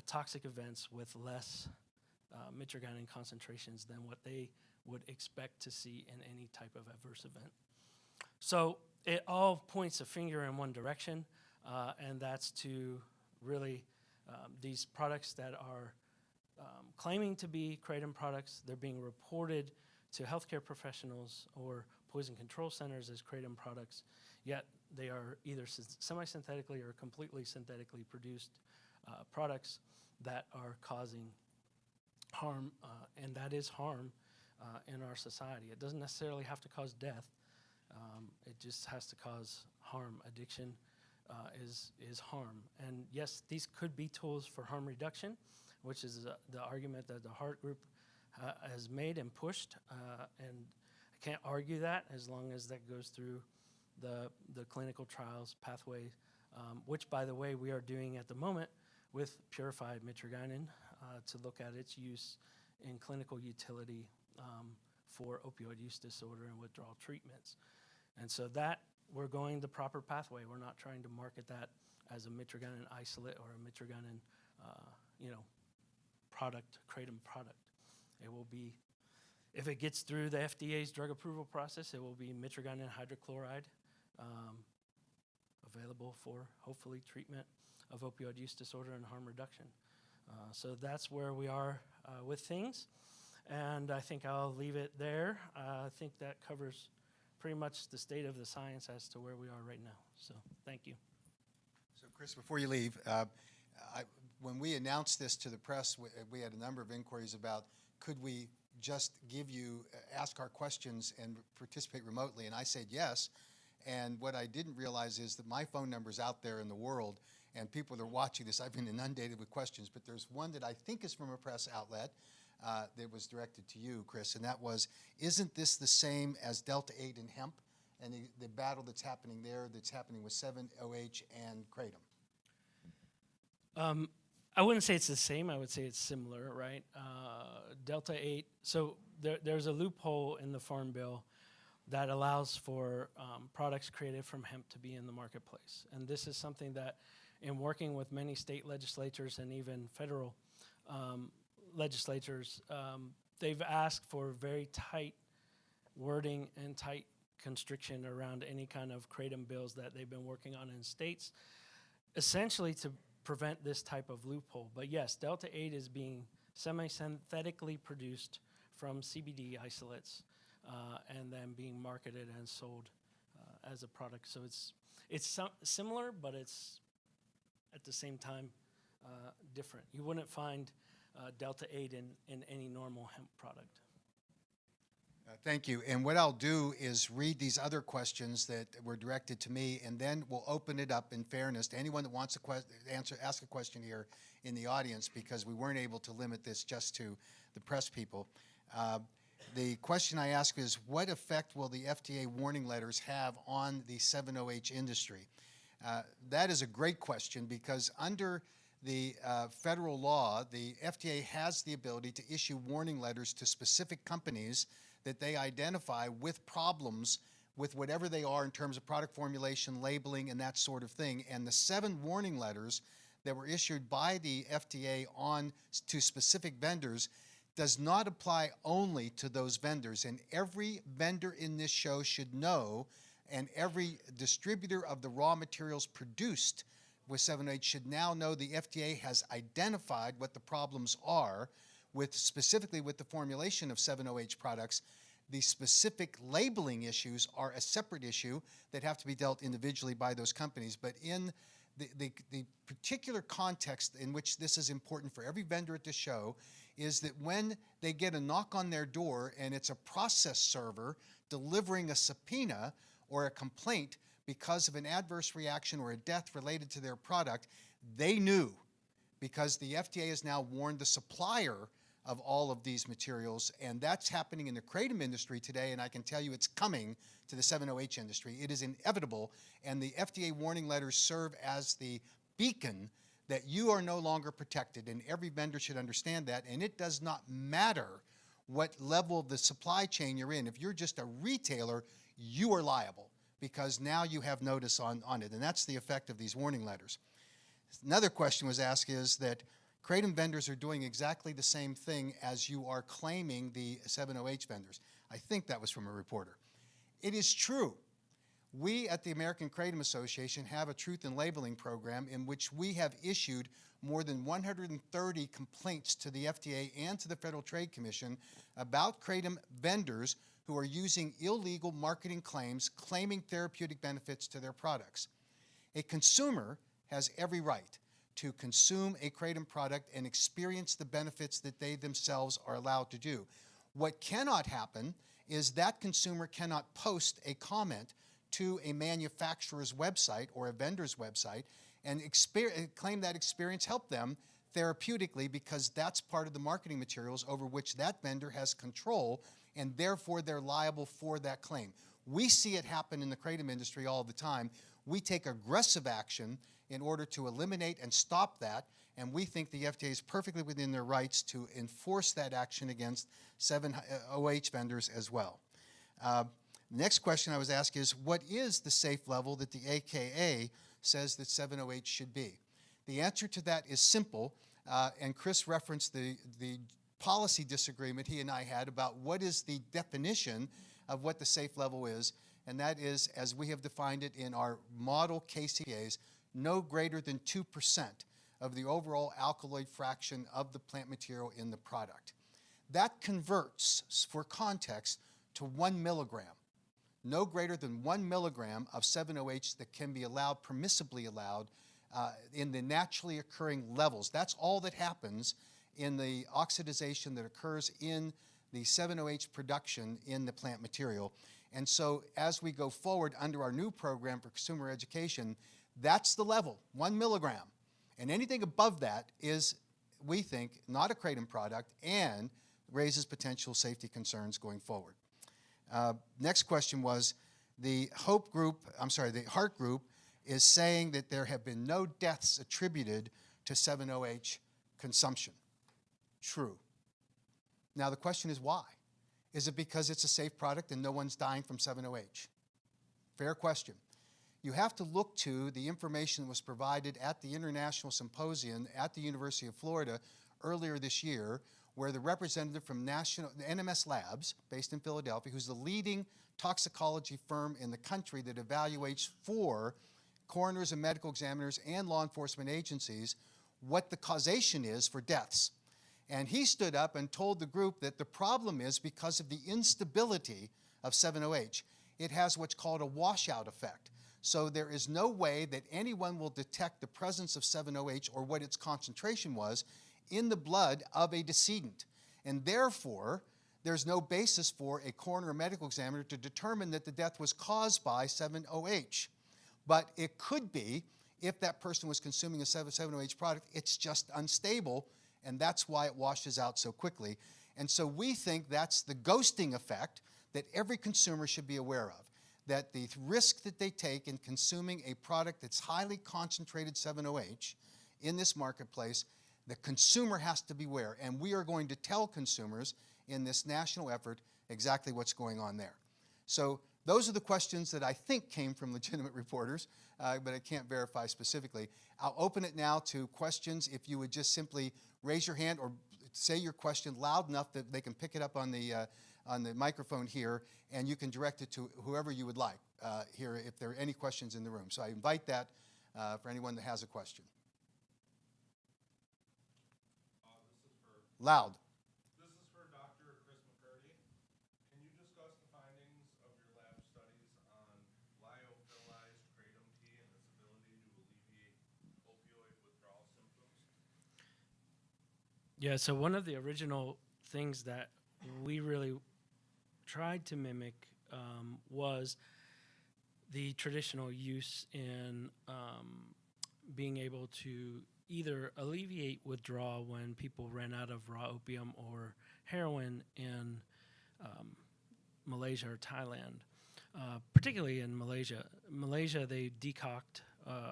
toxic events with less mitragynine concentrations than what they would expect to see in any type of adverse event. So it all points a finger in one direction, and that's to really these products that are claiming to be kratom products, they're being reported to healthcare professionals or poison control centers as kratom products, yet they are either semi-synthetically or completely synthetically produced products that are causing harm, and that is harm in our society. It doesn't necessarily have to cause death. It just has to cause harm. Addiction is harm. And yes, these could be tools for harm reduction, which is the argument that the Heart Group has made and pushed, and I can't argue that as long as that goes through the clinical trials pathway, which, by the way, we are doing at the moment with purified mitragynine to look at its use in clinical utility for opioid use disorder and withdrawal treatments. And so that, we're going the proper pathway. We're not trying to market that as a mitragynine isolate or a mitragynine, product, kratom product. It will be, if it gets through the FDA's drug approval process, it will be mitragynine hydrochloride, available for, hopefully, treatment of opioid use disorder and harm reduction. So that's where we are with things. And I think I'll leave it there. I think that covers pretty much the state of the science as to where we are right now. So thank you. So, Chris, before you leave, when we announced this to the press, we had a number of inquiries about could we just ask our questions and participate remotely, and I said yes. And what I didn't realize is that my phone number is out there in the world, and people that are watching this, I've been inundated with questions, but there's one that I think is from a press outlet that was directed to you, Chris, and that was, isn't this the same as Delta-8 in hemp and the battle that's happening there, that's happening with 7-OH and Kratom? I wouldn't say it's the same. I would say it's similar, right? Delta-8, so there's a loophole in the Farm Bill that allows for products created from hemp to be in the marketplace. And this is something that, in working with many state legislatures and even federal legislatures, they've asked for very tight wording and tight constriction around any kind of Kratom bills that they've been working on in states, essentially to prevent this type of loophole. But yes, Delta-8 is being semi-synthetically produced from CBD isolates and then being marketed and sold as a product. So it's similar, but it's at the same time different. You wouldn't find Delta-8 in any normal hemp product. Thank you. And what I'll do is read these other questions that were directed to me, and then we'll open it up in fairness to anyone that wants to ask a question here in the audience, because we weren't able to limit this just to the press people. The question I ask is, what effect will the FDA warning letters have on the 7-OH industry? That is a great question, because under the federal law, the FDA has the ability to issue warning letters to specific companies that they identify with problems with whatever they are in terms of product formulation, labeling, and that sort of thing. And the 7 warning letters that were issued by the FDA to specific vendors does not apply only to those vendors. And every vendor in this show should know, and every distributor of the raw materials produced with 7-OH should now know, the FDA has identified what the problems are specifically with the formulation of 7-OH products. The specific labeling issues are a separate issue that have to be dealt individually by those companies. But in the particular context in which this is important for every vendor at the show is that when they get a knock on their door and it's a process server delivering a subpoena or a complaint because of an adverse reaction or a death related to their product, they knew, because the FDA has now warned the supplier of all of these materials, and that's happening in the Kratom industry today, and I can tell you it's coming to the 7-OH industry. It is inevitable, and the FDA warning letters serve as the beacon that you are no longer protected, and every vendor should understand that, and it does not matter what level of the supply chain you're in. If you're just a retailer, you are liable, because now you have notice on it, and that's the effect of these warning letters. Another question was asked is that Kratom vendors are doing exactly the same thing as you are claiming the 7-OH vendors. I think that was from a reporter. It is true. We at the American Kratom Association have a truth in labeling program in which we have issued more than 130 complaints to the FDA and to the Federal Trade Commission about Kratom vendors who are using illegal marketing claims, claiming therapeutic benefits to their products. A consumer has every right to consume a Kratom product and experience the benefits that they themselves are allowed to do. What cannot happen is that consumer cannot post a comment to a manufacturer's website or a vendor's website and claim that experience helped them therapeutically, because that's part of the marketing materials over which that vendor has control, and therefore they're liable for that claim. We see it happen in the Kratom industry all the time. We take aggressive action in order to eliminate and stop that, and we think the FDA is perfectly within their rights to enforce that action against 7-OH vendors as well. The next question I was asked is, what is the safe level that the AKA says that 7-OH should be? The answer to that is simple, and Chris referenced the policy disagreement he and I had about what is the definition of what the safe level is, and that is, as we have defined it in our model KCAs, no greater than 2% of the overall alkaloid fraction of the plant material in the product. That converts, for context, to 1 milligram. No greater than 1 milligram of 7-OH that can be allowed, permissibly allowed, in the naturally occurring levels. That's all that happens in the oxidization that occurs in the 7-OH production in the plant material. And so as we go forward under our new program for consumer education, that's the level, 1 milligram. And anything above that is, we think, not a Kratom product and raises potential safety concerns going forward. Next question was, the Heart Group is saying that there have been no deaths attributed to 7-OH consumption. True. Now the question is why? Is it because it's a safe product and no one's dying from 7-OH? Fair question. You have to look to the information that was provided at the International Symposium at the University of Florida earlier this year, where the representative from the NMS Labs, based in Philadelphia, who's the leading toxicology firm in the country that evaluates for coroners and medical examiners and law enforcement agencies what the causation is for deaths. And he stood up and told the group that the problem is because of the instability of 7-OH. It has what's called a washout effect. So there is no way that anyone will detect the presence of 7-OH or what its concentration was in the blood of a decedent. And therefore, there's no basis for a coroner or medical examiner to determine that the death was caused by 7-OH. But it could be, if that person was consuming a 7-OH product, it's just unstable, and that's why it washes out so quickly. And so we think that's the ghosting effect that every consumer should be aware of, that the risk that they take in consuming a product that's highly concentrated 7-OH in this marketplace, the consumer has to be aware. And we are going to tell consumers in this national effort exactly what's going on there. So those are the questions that I think came from legitimate reporters, but I can't verify specifically. I'll open it now to questions. If you would just simply raise your hand or say your question loud enough that they can pick it up on the microphone here, and you can direct it to whoever you would like here if there are any questions in the room. So I invite that for anyone that has a question. This is for Loud. Dr. Chris McCurdy. Can you discuss the findings of your lab studies on lyophilized kratom tea and its ability to alleviate opioid withdrawal symptoms? Yeah, so one of the original things that we really tried to mimic was the traditional use in being able to either alleviate withdrawal when people ran out of raw opium or heroin in Malaysia or Thailand. Particularly in Malaysia. Malaysia, they decoct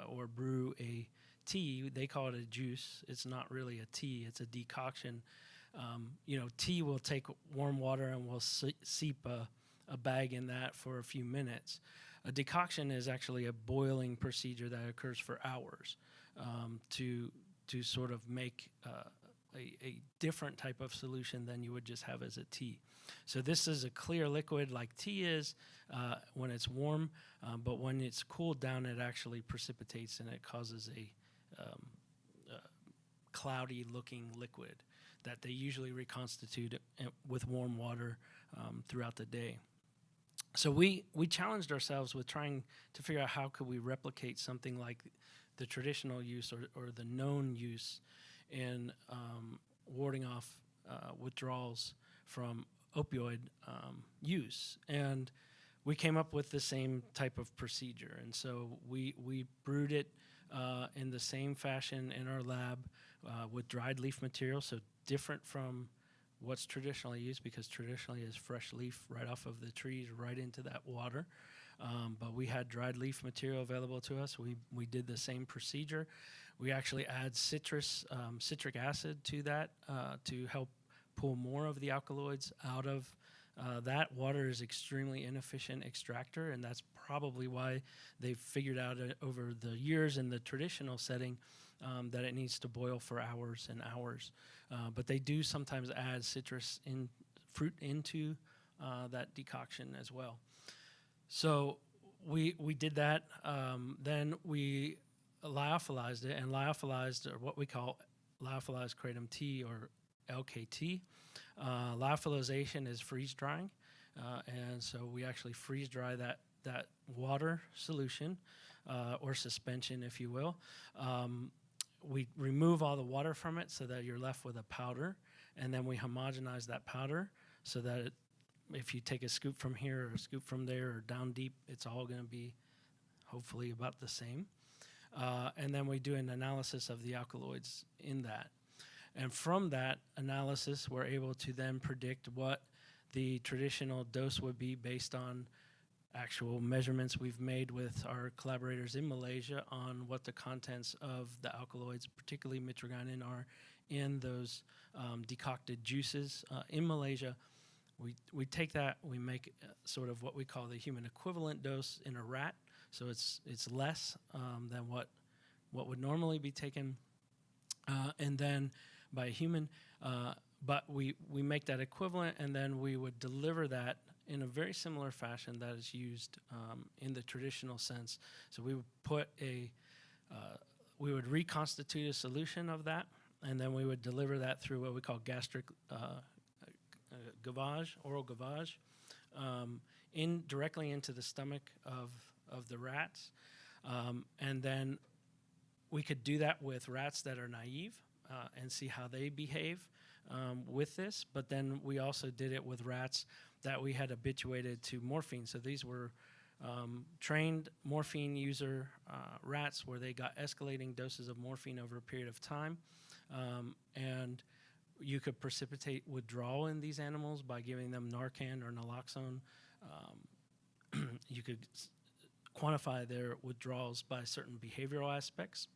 or brew a tea. They call it a juice. It's not really a tea. It's a decoction. Tea will take warm water and will seep a bag in that for a few minutes. A decoction is actually a boiling procedure that occurs for hours to sort of make a different type of solution than you would just have as a tea. So this is a clear liquid like tea is when it's warm, but when it's cooled down, it actually precipitates and it causes a cloudy-looking liquid that they usually reconstitute with warm water throughout the day. So we challenged ourselves with trying to figure out how could we replicate something like the traditional use or the known use in warding off withdrawals from opioid use. And we came up with the same type of procedure. And so we brewed it in the same fashion in our lab with dried leaf material, so different from what's traditionally used, because traditionally is fresh leaf right off of the trees right into that water. But we had dried leaf material available to us. We did the same procedure. We actually add citric acid to that to help pull more of the alkaloids out of that. Water is extremely inefficient extractor, and that's probably why they've figured out over the years in the traditional setting that it needs to boil for hours and hours. But they do sometimes add citrus fruit into that decoction as well. So we did that. Then we lyophilized it, and lyophilized, or what we call lyophilized kratom tea, or LKT. Lyophilization is freeze drying, and so we actually freeze dry that water solution, or suspension, if you will. We remove all the water from it so that you're left with a powder, and then we homogenize that powder so that if you take a scoop from here or a scoop from there or down deep, it's all going to be hopefully about the same. And then we do an analysis of the alkaloids in that. And from that analysis, we're able to then predict what the traditional dose would be based on actual measurements we've made with our collaborators in Malaysia on what the contents of the alkaloids, particularly mitragynine, are in those decocted juices. In Malaysia, we take that, we make sort of what we call the human equivalent dose in a rat, so it's less than what would normally be taken, and then by a human, but we make that equivalent, and then we would deliver that in a very similar fashion that is used in the traditional sense. So we would put we would reconstitute a solution of that, and then we would deliver that through what we call gastric gavage, oral gavage, directly into the stomach of the rats. And then we could do that with rats that are naive and see how they behave with this. But then we also did it with rats that we had habituated to morphine. So these were trained morphine user rats where they got escalating doses of morphine over a period of time. And you could precipitate withdrawal in these animals by giving them Narcan or naloxone. You could quantify their withdrawals by certain behavioral aspects.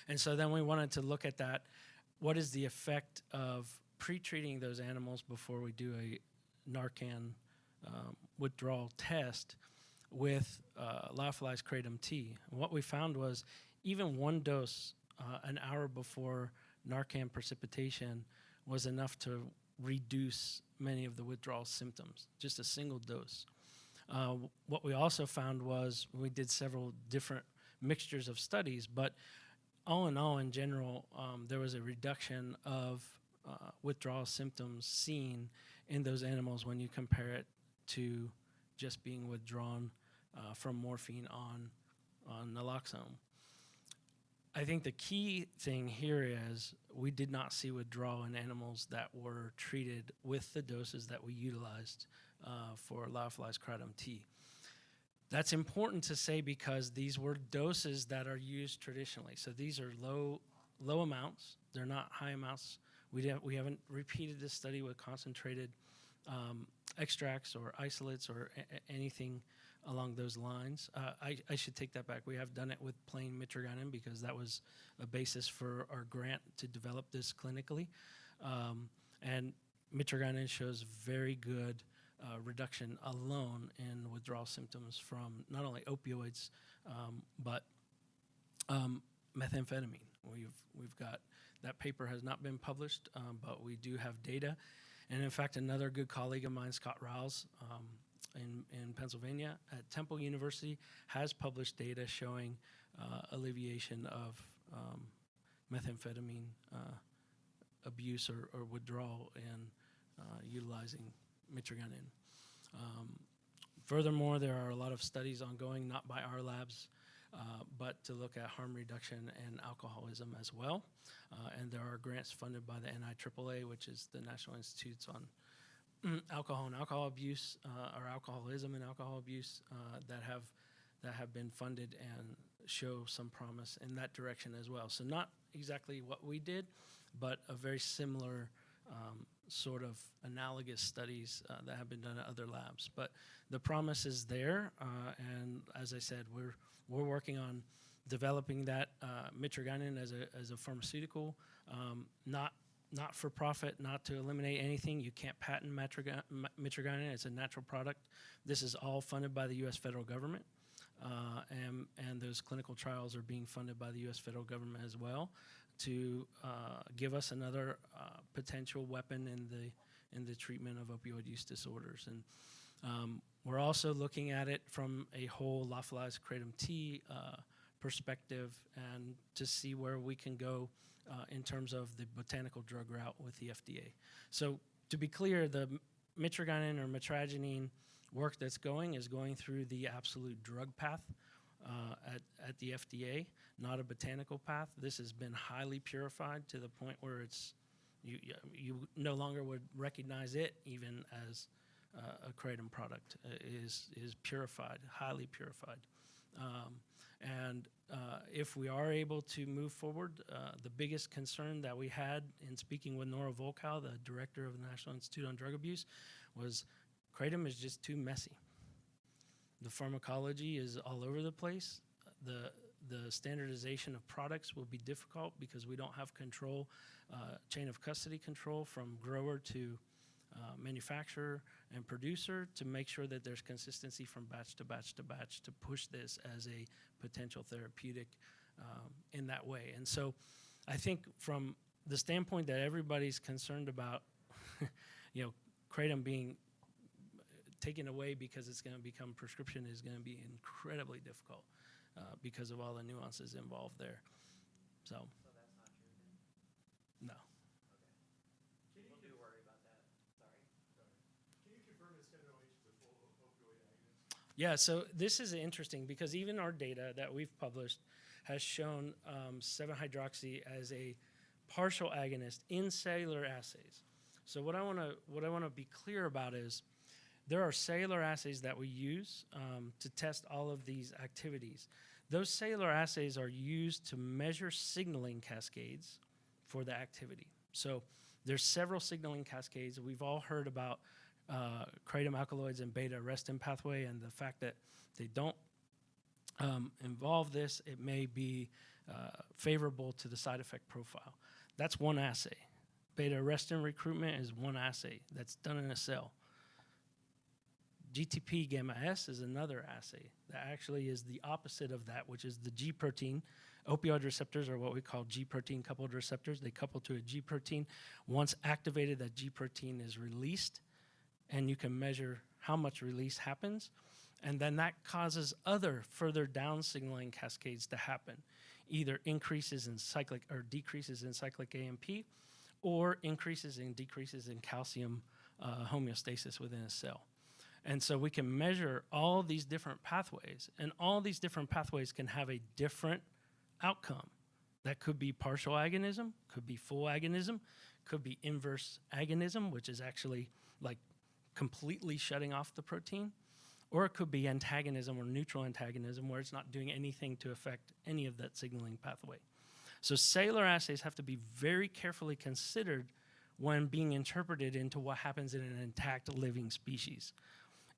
And so then we wanted to look at that. What is the effect of pre-treating those animals before we do a Narcan withdrawal test with lyophilized kratom tea? And what we found was even one dose an hour before Narcan precipitation was enough to reduce many of the withdrawal symptoms, just a single dose. What we also found was we did several different mixtures of studies, but all in general, there was a reduction of withdrawal symptoms seen in those animals when you compare it to just being withdrawn from morphine on naloxone. I think the key thing here is we did not see withdrawal in animals that were treated with the doses that we utilized for lyophilized kratom tea. That's important to say because these were doses that are used traditionally. So these are low amounts. They're not high amounts. We haven't repeated this study with concentrated extracts or isolates or anything along those lines. I should take that back. We have done it with plain mitragynine because that was a basis for our grant to develop this clinically. And mitragynine shows very good reduction alone in withdrawal symptoms from not only opioids, but methamphetamine. We've got, that paper has not been published, but we do have data. And in fact, another good colleague of mine, Scott Rouse, in Pennsylvania at Temple University, has published data showing alleviation of methamphetamine abuse or withdrawal and utilizing mitragynine. Furthermore, there are a lot of studies ongoing, not by our labs, but to look at harm reduction and alcoholism as well. And there are grants funded by the NIAAA, which is the National Institutes on Alcohol and Alcohol Abuse, or Alcoholism and Alcohol Abuse, that have been funded and show some promise in that direction as well. So not exactly what we did, but a very similar sort of analogous studies that have been done at other labs. But the promise is there, and as I said, we're working on developing that mitragynine as a pharmaceutical, not for profit, not to eliminate anything. You can't patent mitragynine. It's a natural product. This is all funded by the U.S. federal government, and those clinical trials are being funded by the U.S. federal government as well to give us another potential weapon in the treatment of opioid use disorders. And we're also looking at it from a whole lyophilized kratom tea perspective and to see where we can go in terms of the botanical drug route with the FDA. So to be clear, the mitragynine or mitragynine work that's going is going through the absolute drug path at the FDA, not a botanical path. This has been highly purified to the point where it's you no longer would recognize it even as a kratom product. Is purified, highly purified. If we are able to move forward, the biggest concern that we had in speaking with Nora Volkow, the director of the National Institute on Drug Abuse, was kratom is just too messy. The pharmacology is all over the place. The standardization of products will be difficult because we don't have control, chain of custody control from grower to manufacturer and producer to make sure that there's consistency from batch to batch to batch to push this as a potential therapeutic in that way. And so I think from the standpoint that everybody's concerned about, kratom being taken away because it's going to become prescription is going to be incredibly difficult because of all the nuances involved there. So that's not true then? No. Okay. We'll do worry about that. Sorry. Can you confirm that 708 is a full opioid agonist? Yeah, so this is interesting because even our data that we've published has shown 7-hydroxy as a partial agonist in cellular assays. So what I want to be clear about is there are cellular assays that we use to test all of these activities. Those cellular assays are used to measure signaling cascades for the activity. So there's several signaling cascades. We've all heard about kratom alkaloids and beta-arrestin pathway and the fact that they don't involve this, it may be favorable to the side effect profile. That's one assay. Beta-arrestin recruitment is one assay that's done in a cell. GTP gamma S is another assay that actually is the opposite of that, which is the G protein. Opioid receptors are what we call G protein coupled receptors. They couple to a G protein. Once activated, that G protein is released, and you can measure how much release happens. And then that causes other further down signaling cascades to happen, either increases in cyclic or decreases in cyclic AMP, or increases and decreases in calcium homeostasis within a cell. And so we can measure all these different pathways, and all these different pathways can have a different outcome. That could be partial agonism, could be full agonism, could be inverse agonism, which is actually like completely shutting off the protein, or it could be antagonism or neutral antagonism, where it's not doing anything to affect any of that signaling pathway. So cellular assays have to be very carefully considered when being interpreted into what happens in an intact living species.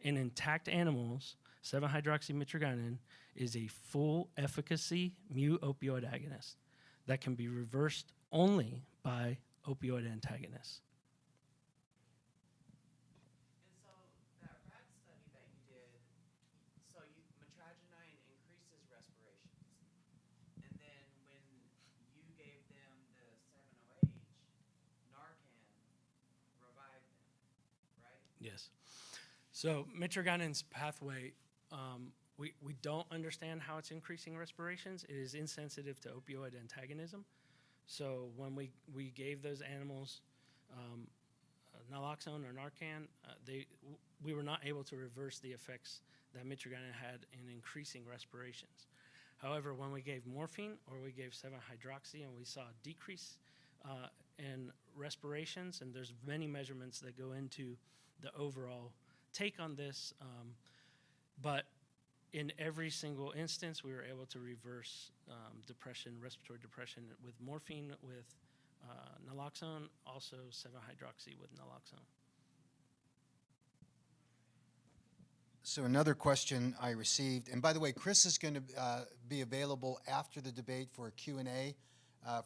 In intact animals, 7-hydroxymitragynine is a full efficacy mu-opioid agonist that can be reversed only by opioid antagonists. And so that rat study that you did, so mitragynine increases respirations. And then when you gave them the 7-OH, Narcan revived them, right? Yes. So mitragynine's pathway, we don't understand how it's increasing respirations. It is insensitive to opioid antagonism. So when we gave those animals naloxone or Narcan, we were not able to reverse the effects that mitragynine had in increasing respirations. However, when we gave morphine or we gave 7-hydroxy and we saw a decrease in respirations, and there's many measurements that go into the overall take on this, but in every single instance, we were able to reverse depression, respiratory depression with morphine, with naloxone, also 7-hydroxy with naloxone. So another question I received, and by the way, Chris is going to be available after the debate for a Q&A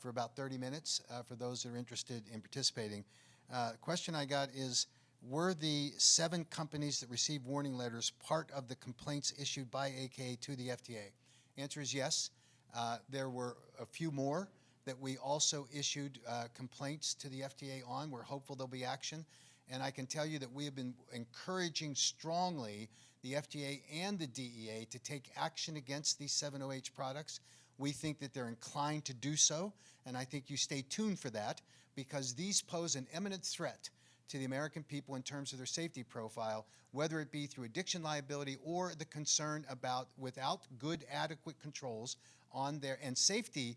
for about 30 minutes for those that are interested in participating. Question I got is, were the 7 companies that received warning letters part of the complaints issued by AKA to the FDA? Answer is yes. There were a few more that we also issued complaints to the FDA on. We're hopeful there'll be action. And I can tell you that we have been encouraging strongly the FDA and the DEA to take action against these 7-OH products. We think that they're inclined to do so, and I think you stay tuned for that, because these pose an imminent threat to the American people in terms of their safety profile, whether it be through addiction liability or the concern about without good, adequate controls on their, and safety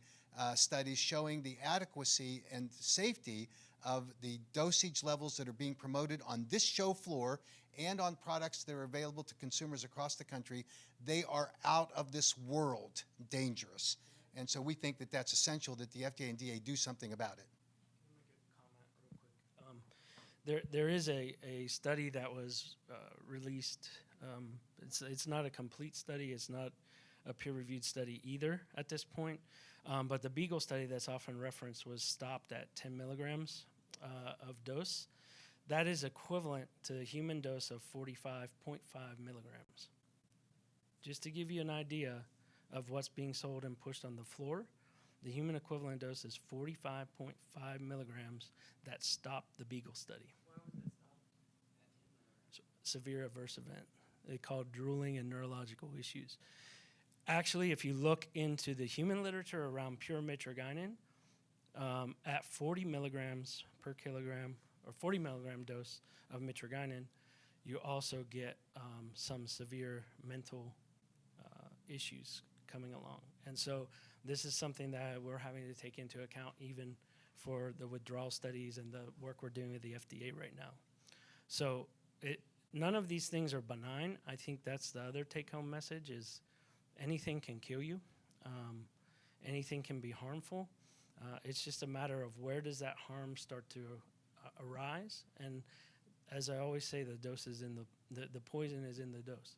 studies showing the adequacy and safety of the dosage levels that are being promoted on this show floor and on products that are available to consumers across the country. They are out of this world dangerous. And so we think that that's essential that the FDA and DEA do something about it. There is a study that was released. It's not a complete study. It's not a peer-reviewed study either at this point. But the Beagle study that's often referenced was stopped at 10 milligrams of dose. That is equivalent to the human dose of 45.5 milligrams. Just to give you an idea of what's being sold and pushed on the floor, the human equivalent dose is 45.5 milligrams that stopped the Beagle study. Why was it stopped at 10 milligrams? Severe adverse event. They called drooling and neurological issues. Actually, if you look into the human literature around pure mitragynine, at 40 milligrams per kilogram, or 40 milligram dose of mitragynine, you also get some severe mental issues coming along. And so this is something that we're having to take into account even for the withdrawal studies and the work we're doing with the FDA right now. So none of these things are benign. I think that's the other take-home message is anything can kill you. Anything can be harmful. It's just a matter of where does that harm start to arise. And as I always say, the dose is in the poison is in the dose.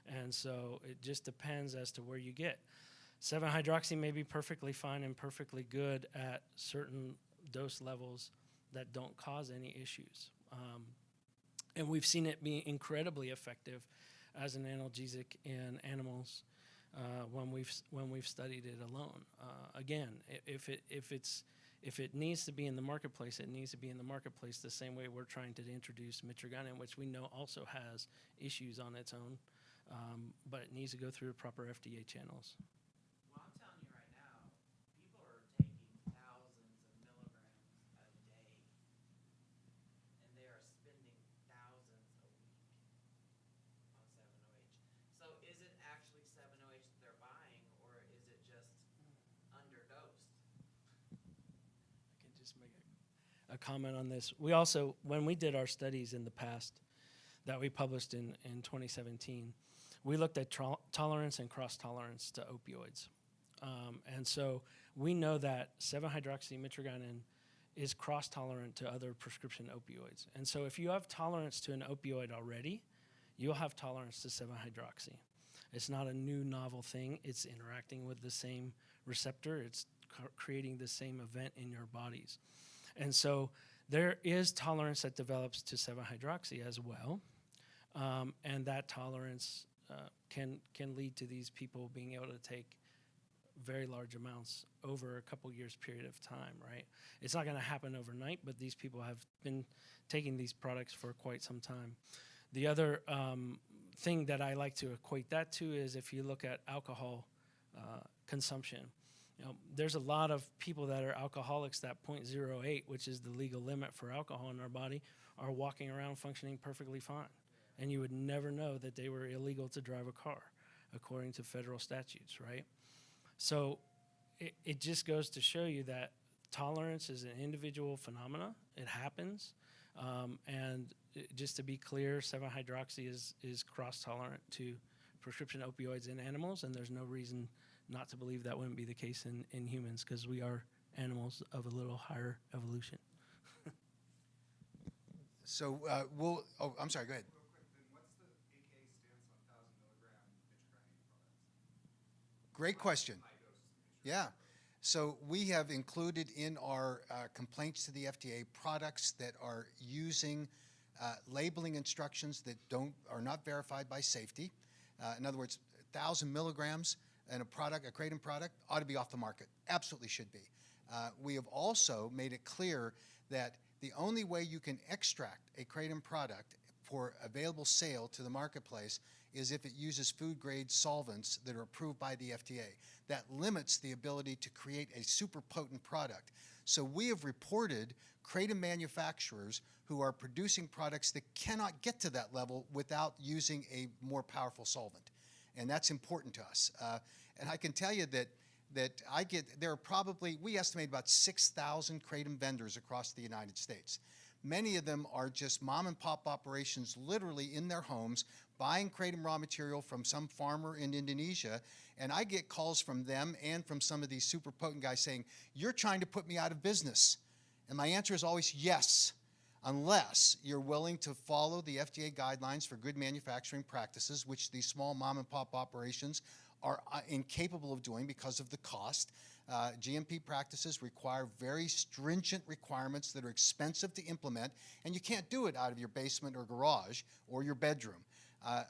And so it just depends as to where you get. 7-hydroxy may be perfectly fine and perfectly good at certain dose levels that don't cause any issues. And we've seen it be incredibly effective as an analgesic in animals when we've studied it alone. Again, if it needs to be in the marketplace, it needs to be in the marketplace the same way we're trying to introduce mitragynine, which we know also has issues on its own, but it needs to go through the proper FDA channels. Well, I'm telling you right now, people are taking thousands of milligrams a day, and they are spending thousands a week on 7-OH. So is it actually 7-OH that they're buying, or is it just underdosed? I can just make a comment on this. We also, when we did our studies in the past that we published in 2017, we looked at tolerance and cross-tolerance to opioids. And so we know that 7-hydroxymitragynine is cross-tolerant to other prescription opioids. And so if you have tolerance to an opioid already, you'll have tolerance to 7-hydroxy. It's not a new novel thing. It's interacting with the same receptor. It's creating the same event in your bodies. And so there is tolerance that develops to 7-hydroxy as well. And that tolerance can lead to these people being able to take very large amounts over a couple years period of time, right? It's not going to happen overnight, but these people have been taking these products for quite some time. The other thing that I like to equate that to is if you look at alcohol consumption. You know, there's a lot of people that are alcoholics that 0.08, which is the legal limit for alcohol in our body, are walking around functioning perfectly fine. And you would never know that they were illegal to drive a car, according to federal statutes, right? So it just goes to show you that tolerance is an individual phenomena. It happens. And just to be clear, 7-hydroxy is cross-tolerant to prescription opioids in animals, and there's no reason not to believe that wouldn't be the case in humans, because we are animals of a little higher evolution. So I'm sorry, go ahead. Real quick, then what's the AKA stance on 1,000 milligram mitragynine products? Great question. High doses of mitragynine. Yeah. So we have included in our complaints to the FDA products that are using labeling instructions that are not verified by safety. In other words, 1,000 milligrams in a product, a Kratom product, ought to be off the market. Absolutely should be. We have also made it clear that the only way you can extract a Kratom product for available sale to the marketplace is if it uses food-grade solvents that are approved by the FDA. That limits the ability to create a super potent product. So we have reported Kratom manufacturers who are producing products that cannot get to that level without using a more powerful solvent. And that's important to us. And I can tell you that there are probably, we estimate about 6,000 Kratom vendors across the United States. Many of them are just mom and pop operations literally in their homes, buying Kratom raw material from some farmer in Indonesia, and I get calls from them and from some of these super potent guys saying, "You're trying to put me out of business." And my answer is always yes, unless you're willing to follow the FDA guidelines for good manufacturing practices, which these small mom and pop operations are incapable of doing because of the cost. GMP practices require very stringent requirements that are expensive to implement, and you can't do it out of your basement or garage or your bedroom.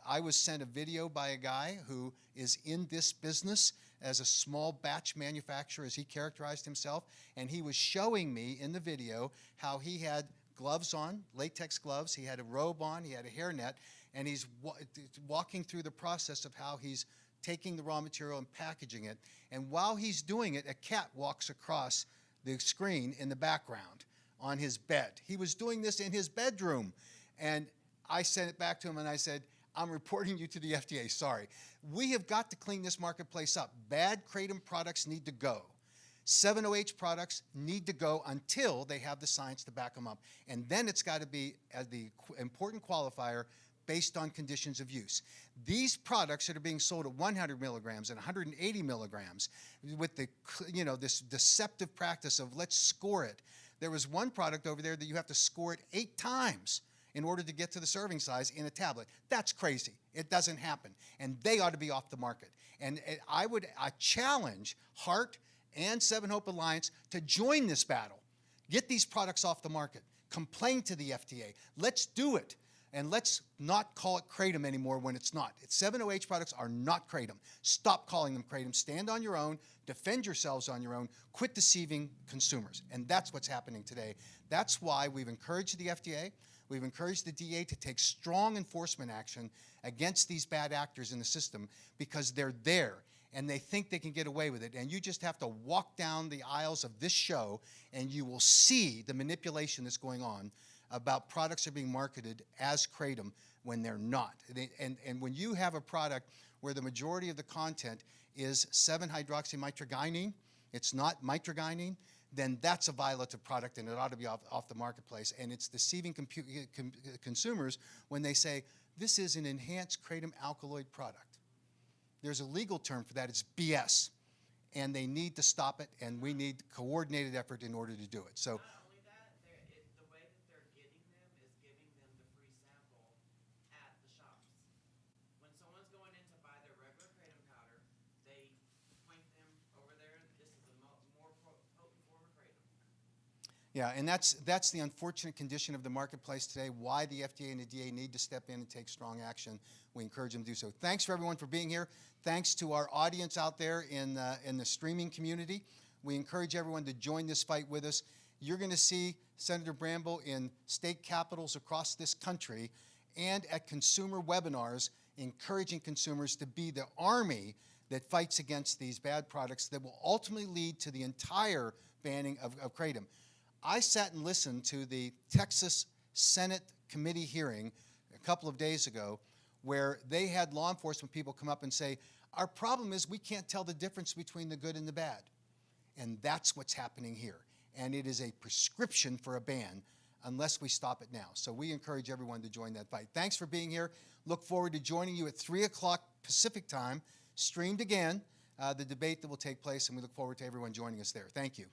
I was sent a video by a guy who is in this business as a small batch manufacturer, as he characterized himself, and he was showing me in the video how he had gloves on, latex gloves, he had a robe on, he had a hairnet, and he's walking through the process of how he's taking the raw material and packaging it. And while he's doing it, a cat walks across the screen in the background on his bed. He was doing this in his bedroom. And I sent it back to him and I said, "I'm reporting you to the FDA, sorry. We have got to clean this marketplace up. Bad Kratom products need to go. 7-OH products need to go until they have the science to back them up. And then it's got to be, as the important qualifier, based on conditions of use. These products that are being sold at 100 milligrams and 180 milligrams with the, this deceptive practice of let's score it. There was one product over there that you have to score it 8 times in order to get to the serving size in a tablet. That's crazy. It doesn't happen. And they ought to be off the market. And I challenge Heart and Seven Hope Alliance to join this battle. Get these products off the market. Complain to the FDA. Let's do it. And let's not call it Kratom anymore when it's not. 7-OH products are not Kratom. Stop calling them Kratom. Stand on your own. Defend yourselves on your own. Quit deceiving consumers. And that's what's happening today. That's why we've encouraged the FDA. We've encouraged the DA to take strong enforcement action against these bad actors in the system because they're there and they think they can get away with it. And you just have to walk down the aisles of this show and you will see the manipulation that's going on about products that are being marketed as Kratom when they're not. And when you have a product where the majority of the content is 7-hydroxymitragynine, it's not mitragynine, then that's a violative product and it ought to be off the marketplace. And it's deceiving consumers when they say, this is an enhanced Kratom alkaloid product. There's a legal term for that, it's BS. And they need to stop it, and we need coordinated effort in order to do it. So. The way that they're getting them is giving them the free sample at the shops. When someone's going in to buy their regular Kratom powder, they point them over there. This is a more potent form of Kratom. Yeah, and that's the unfortunate condition of the marketplace today, why the FDA and the DA need to step in and take strong action. We encourage them to do so. Thanks for everyone for being here. Thanks to our audience out there in the streaming community. We encourage everyone to join this fight with us. You're going to see Senator Bramble in state capitals across this country and at consumer webinars encouraging consumers to be the army that fights against these bad products that will ultimately lead to the entire banning of Kratom. I sat and listened to the Texas Senate committee hearing a couple of days ago where they had law enforcement people come up and say, our problem is we can't tell the difference between the good and the bad. And that's what's happening here. And it is a prescription for a ban unless we stop it now. So we encourage everyone to join that fight. Thanks for being here. Look forward to joining you at 3 o'clock Pacific time, streamed again, the debate that will take place, and we look forward to everyone joining us there. Thank you.